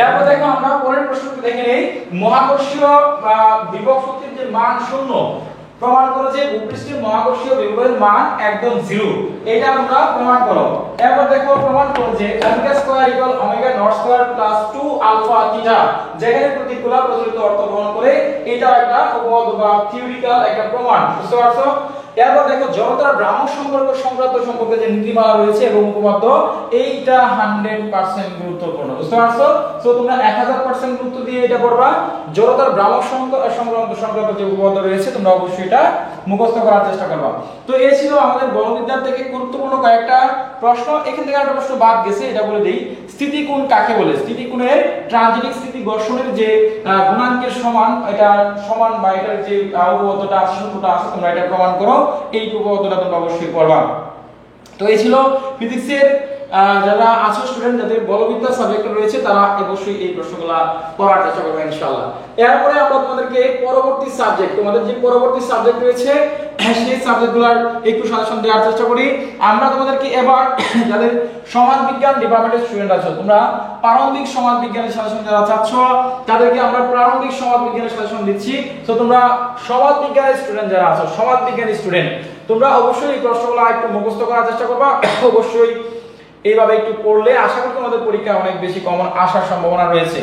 এরপর দেখো আমরা পরের প্রশ্নটি দেখে নেই, মহাকর্ষীয় বিভব শক্তির যে মান শূন্য প্রমাণ করো যে ভূপৃষ্ঠের মহাকর্ষীয় বিভবের মান একদম 0, এটা আমরা প্রমাণ করো। এরপর দেখো প্রমাণ করো যে ω2 = ω02 + 2 আলফা থিটা, যেখানে প্রতিকূল প্রচলিত অর্থ বহন করে, এটাও একটা উপপাদ্য বা থিওরিক্যাল একটা প্রমাণ, বুঝতে পারছো? এরপর দেখো জড়তার ভ্রামক সম্পর্ক সংক্রান্ত সম্পর্কে যে নীতিমালা রয়েছে এবং উপপাদ্য, এইটা 100% গুরুত্বপূর্ণ, বুঝতে পারছো? সো তোমরা 1000% গুরুত্ব দিয়ে এটা পড়বা। জড়তার ভ্রামক সংক্রান্ত যে উপপাদ্য রয়েছে তোমরা অবশ্যই এটা মুখস্থ করার চেষ্টা করবা। তো এই ছিল আমাদের বলবিদ্যার থেকে গুরুত্বপূর্ণ কয়েকটা প্রশ্ন। এখান থেকে একটা প্রশ্ন বাদ গেছে, এটা বলে দেই, স্থিতিকোণ কাকে বলে? স্থিতিকোণের ট্রানজিটিক স্থিতি ঘর্ষণের যে গুণাঙ্কের সমান, এটা সমান বা এটার যে উপপাদ্যটা আছে, সূত্রটা আছে, তোমরা এটা প্রমাণ করো। এই উপপাদ্যটা তোমরা অবশ্যই পড়বা। তো এই ছিল ফিজিক্সের যারা আছো স্টুডেন্ট, যাদের বলবিদ্যা সাবজেক্ট রয়েছে, তারা অবশ্যই এই প্রশ্নগুলো পড়ার চেষ্টা করবে ইনশাআল্লাহ। এরপরে আমরা তোমাদেরকে পরবর্তী সাবজেক্ট, তোমাদের যে পরবর্তী সাবজেক্ট রয়েছে সেই সাবজেক্টগুলোর একটু সাজেশন দেওয়ার চেষ্টা করি। আমরা তোমাদেরকে এবার যাদের সমাজ বিজ্ঞান ডিপার্টমেন্টের স্টুডেন্ট আছো, তোমরা প্রারম্ভিক সমাজ বিজ্ঞানের সাজেশন যারা চাচ্ছ, তাদেরকে আমরা প্রারম্ভিক সমাজ বিজ্ঞানের সাজেশন দিচ্ছি। তো তোমরা সমাজ বিজ্ঞানের স্টুডেন্ট যারা আছো, সমাজ বিজ্ঞানের স্টুডেন্ট, তোমরা অবশ্যই এই প্রশ্নগুলো একটু মুখস্থ করার চেষ্টা করবা। অবশ্যই এইভাবে একটু পড়লে আশা করি তোমাদের পরীক্ষা অনেক বেশি কমন আসার সম্ভাবনা রয়েছে।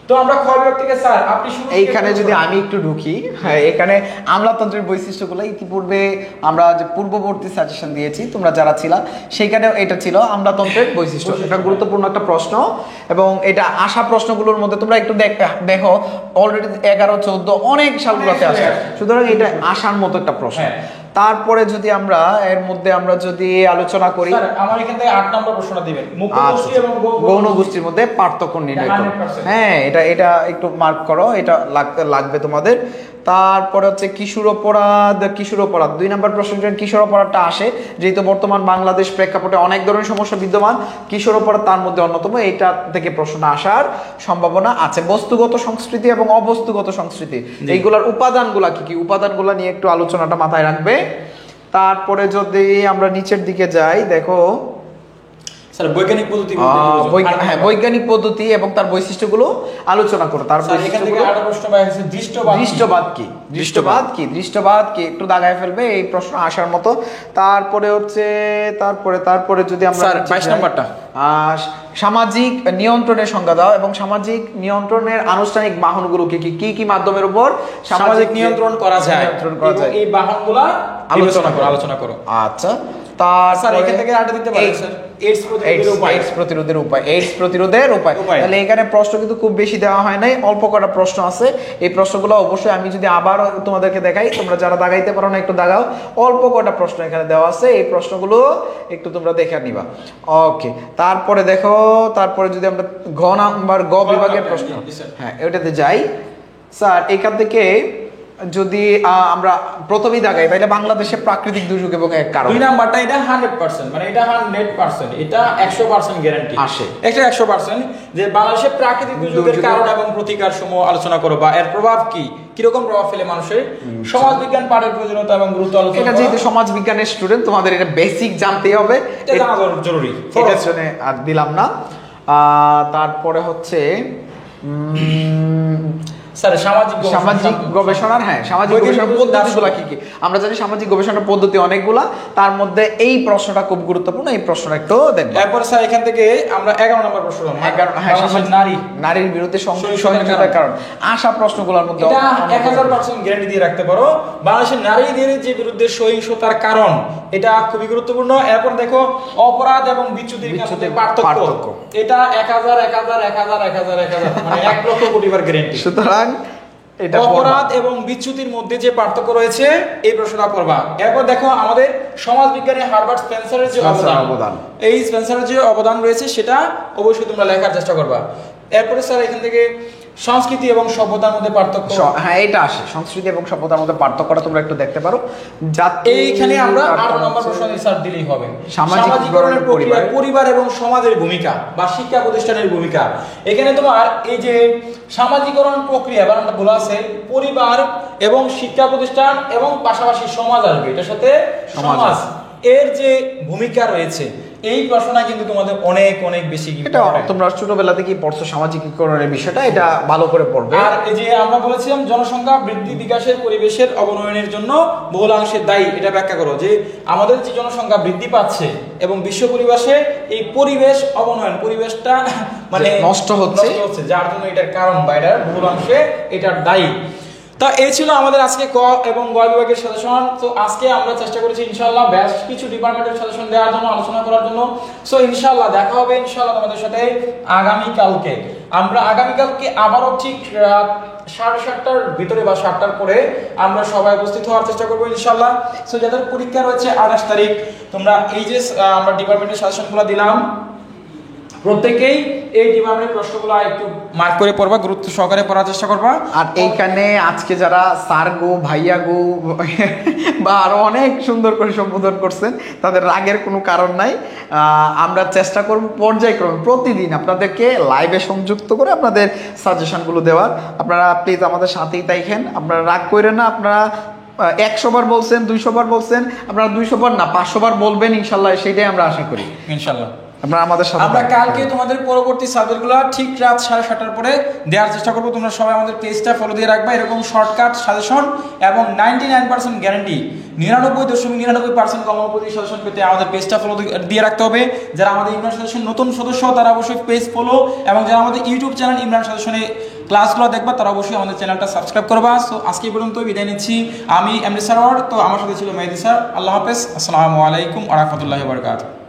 তো আমরা খ বিভাগ থেকে স্যার আপনি শুরু, এইখানে যদি আমি একটু ঢুকি, হ্যাঁ এখানে আমলাতন্ত্রের বৈশিষ্ট্যগুলো ইতিপূর্বে আমরা যে পূর্ববর্তী সাজেশন দিয়েছি, তোমরা যারা ছিলা সেখানেও এটা ছিল আমলাতন্ত্রের বৈশিষ্ট্য। এটা গুরুত্বপূর্ণ একটা প্রশ্ন এবং এটা আসা প্রশ্নগুলোর মধ্যে তোমরা একটু দেখো অলরেডি 11, 14 অনেক সালগুলোতে আসে, সুতরাং এটা আসার মতো একটা প্রশ্ন। তারপরে যদি আমরা এর মধ্যে আমরা যদি আলোচনা করি, স্যার আমার এখান থেকে 8 নম্বর প্রশ্নটা দিবেন, মুখ্য গোষ্ঠী এবং গৌণ গোষ্ঠীর মধ্যে পার্থক্য নির্ণয় করো। হ্যাঁ এটা একটু মার্ক করো, এটা লাগবে তোমাদের। তারপরে হচ্ছে কিশোর অপরাধ 2 নম্বর প্রশ্ন, কিশোর অপরাধটা আসে যেহেতু বর্তমান বাংলাদেশ প্রেক্ষাপটে অনেক ধরনের সমস্যা বিদ্যমান, কিশোর অপরাধ তার মধ্যে অন্যতম, এটা থেকে প্রশ্ন আসার সম্ভাবনা আছে। বস্তুগত সংস্কৃতি এবং অবস্তুগত সংস্কৃতি, এইগুলার উপাদানগুলা কি উপাদানগুলা নিয়ে একটু আলোচনাটা মাথায় রাখবে। তারপরে যদি আমরা নিচের দিকে যাই, দেখো স্যার বৈজ্ঞানিক পদ্ধতি, বৈজ্ঞানিক পদ্ধতি এবং তার বৈশিষ্ট্যগুলো আলোচনা করো। তার দৃষ্টবাদ কি একটু দাগায় ফেলবে, এই প্রশ্ন আসার মতো। তারপরে হচ্ছে তারপরে যদি আমরা 22 নম্বরটা সামাজিক নিয়ন্ত্রণের সংজ্ঞা দাও এবং সামাজিক নিয়ন্ত্রণের আনুষ্ঠানিক বাহনগুলো কি মাধ্যমের উপর সামাজিক নিয়ন্ত্রণ করা যায়, এই বাহনগুলো আলোচনা করো। আচ্ছা, স্যার এখান থেকে আটা দিতে পারেন স্যার, এইডস প্রতিরোধের উপায়। তাহলে এখানে প্রশ্ন কিন্তু খুব বেশি দেওয়া হয় নাই, অল্প কটা প্রশ্ন আছে। এই প্রশ্নগুলো অবশ্যই আমি যদি আবার তোমাদেরকে দেখাই, তোমরা যারা দাগাইতে পারো না একটু দাগাও, অল্প কটা প্রশ্ন এখানে দেওয়া আছে, এই প্রশ্নগুলো একটু তোমরা দেখে নিবা। ওকে, তারপরে দেখো, তারপরে যদি আমরা গ বিভাগের প্রশ্ন, হ্যাঁ ওটাতে যাই স্যার। এখান থেকে যদি আমরা প্রথমেই দাগাই তাহলে বাংলাদেশে প্রাকৃতিক দুর্যোগ এবং এক কারণ। 2 নাম্বারটা এটা 100%, মানে এটা 100%, এটা 100% গ্যারান্টি আসে। এটা 100% যে বাংলাদেশে প্রাকৃতিক দুর্যোগের কারণ এবং প্রতিকার সমূহ আলোচনা করো, বা এর প্রভাব কি, কিরকম প্রভাব ফেলে মানুষের, সমাজ বিজ্ঞান পাঠের প্রয়োজনীয়তা এবং গুরুত্ব আলোচনা এটা করো। যেহেতু সমাজ বিজ্ঞানের স্টুডেন্ট তোমাদের এটা বেসিক জানতেই হবে, এটা জানা জরুরি। এটার জন্য আর দিলাম না। তারপরে হচ্ছে স্যার সামাজিক গবেষণার, হ্যাঁ সামাজিক গবেষণার পদ্ধতিগুলো কি কি আমরা জানি। সামাজিক গবেষণার পদ্ধতি অনেকগুলা, তার মধ্যে এই প্রশ্নটা খুব গুরুত্বপূর্ণ, এই প্রশ্নটা একটু দেখব। এরপর স্যার এখান থেকে আমরা 11 নম্বর প্রশ্ন করব। 11, হ্যাঁ নারীর বিরুদ্ধে সহিংসতার কারণ। আশা প্রশ্নগুলোর মধ্যে এটা 1000% গ্যারান্টি দিয়ে রাখতে পারো। বাংলাদেশের নারীদের যে বিরুদ্ধে সহিংসতার কারণ, এটা খুবই গুরুত্বপূর্ণ। এরপর দেখো অপরাধ এবং বিচ্যুতির মধ্যে পার্থক্য, এটা 1000 মানে 1 লক্ষ কোটি বার গ্যারান্টি। সুতরাং এটা অপরাধ এবং বিচ্যুতির মধ্যে যে পার্থক্য রয়েছে এই প্রশ্নটা পড়বা। এরপর দেখো আমাদের সমাজ বিজ্ঞানে হার্বার্ট স্পেন্সারের যে অবদান, এই স্পেন্সারের যে অবদান রয়েছে সেটা অবশ্যই তোমরা লেখার চেষ্টা করবা। এরপরে স্যার এখান থেকে সংস্কৃতি এবং সভ্যতার মধ্যে পার্থক্য, হ্যাঁ এটা আসে। সংস্কৃতি এবং সভ্যতার মধ্যে পার্থক্যটা তোমরা একটু দেখতে পারো। এইখানে আমরা 8 নম্বর প্রশ্ন স্যার দিলেই হবে। সামাজিকীকরণের প্রক্রিয়া, পরিবার এবং সমাজের ভূমিকা বা শিক্ষা প্রতিষ্ঠানের ভূমিকা। এখানে তোমার এই যে সামাজিকীকরণ প্রক্রিয়া বানানটা বলা আছে, পরিবার এবং শিক্ষা প্রতিষ্ঠান এবং পাশাপাশি সমাজ আসবে, এটার সাথে সমাজ এর যে ভূমিকা রয়েছে, এই প্রশ্নটা কিন্তু তোমাদের অনেক অনেক বেশি। এটা তোমরা ছোটবেলা থেকেই পড়ছো সামাজিকীকরণের বিষয়টা, এটা ভালো করে পড়বে। আর এই যে আমরা বলেছিলাম জনসংখ্যা বৃদ্ধি বিকাশের পরিবেশের অবনয়নের জন্য বহুলাংশে দায়ী, এটা ব্যাখ্যা করো যে আমাদের যে জনসংখ্যা বৃদ্ধি পাচ্ছে এবং বিশ্ব পরিবেশে এই পরিবেশ অবনয়ন, পরিবেশটা মানে নষ্ট হচ্ছে, যার জন্য এটার কারণ বা এটার বহুলাংশে এটার দায়ী। তা এই ছিল আমাদের আজকে ক এবং গ বিভাগের সাজেশন। তো আজকে আমরা চেষ্টা করেছি ইনশাআল্লাহ বেশ কিছু ডিপার্টমেন্টের সাজেশন দেওয়ার জন্য, আলোচনা করার জন্য। সো ইনশাআল্লাহ দেখা হবে ইনশাআল্লাহ তোমাদের সাথে আগামীকালকে। আমরা আগামীকালকে আবারও ঠিক 7:30টার ভিতরে বা 7টার পরে আমরা সবাই উপস্থিত হওয়ার চেষ্টা করবো ইনশাআল্লাহ। সো যাদের পরীক্ষা রয়েছে 28 তারিখ, তোমরা এই যে আমরা ডিপার্টমেন্টের সাজেশনগুলো দিলাম, প্রত্যেকেই এই ডিপার্টমেন্টের প্রশ্নগুলো একটু মার্ক করে পড়বা, গুরুত্ব সহকারে পড়ার চেষ্টা করবা। আর এইখানে আজকে যারা স্যার গো, ভাইয়া গো বা আরো অনেক সুন্দর করে সম্বোধন করছেন, তাদের রাগের কোনো কারণ নাই। আমরা চেষ্টা করব পর্যায়ক্রমে প্রতিদিন আপনাদেরকে লাইভে সংযুক্ত করে আপনাদের সাজেশনগুলো দেওয়ার। আপনারা প্লিজ আমাদের সাথেই থাকেন, আপনারা রাগ করেন না। আপনারা 100 বার বলছেন, 200 বার বলছেন, আপনারা 200 বার না 500 বার বলবেন ইনশাল্লাহ, সেটাই আমরা আশা করি ইনশাল্লাহ। আপনারা আমাদের সাথে। আমরা কালকে তোমাদের পরবর্তী সাবজেক্টগুলো ঠিক রাত 7:30টার পরে দেওয়ার চেষ্টা করবো। তোমরা সবাই আমাদের পেজটা ফলো দিয়ে রাখবা, এরকম শর্টকাট সাজেশন এবং 99% গ্যারান্টি, 99.99% কমনপতি সাজেশন পেতে আমাদের পেজটা ফলো দিয়ে রাখতে হবে। যারা আমাদের ইমরান সাজেশন নতুন সদস্য তারা অবশ্যই পেজ ফলো, এবং যারা আমাদের ইউটিউব চ্যানেল ইমরান সাজেশনে ক্লাসগুলো দেখবা তারা অবশ্যই আমাদের চ্যানেলটা সাবস্ক্রাইব করবা। সো আজকে পর্যন্ত বিদায় নিচ্ছি, আমি এমডি স্যার, তো আমার সাথে ছিল মেহেদি স্যার। আল্লাহ হাফেজ, আসসালামু আলাইকুম ওয়া রাহমাতুল্লাহি ওয়া বারাকাতুহু।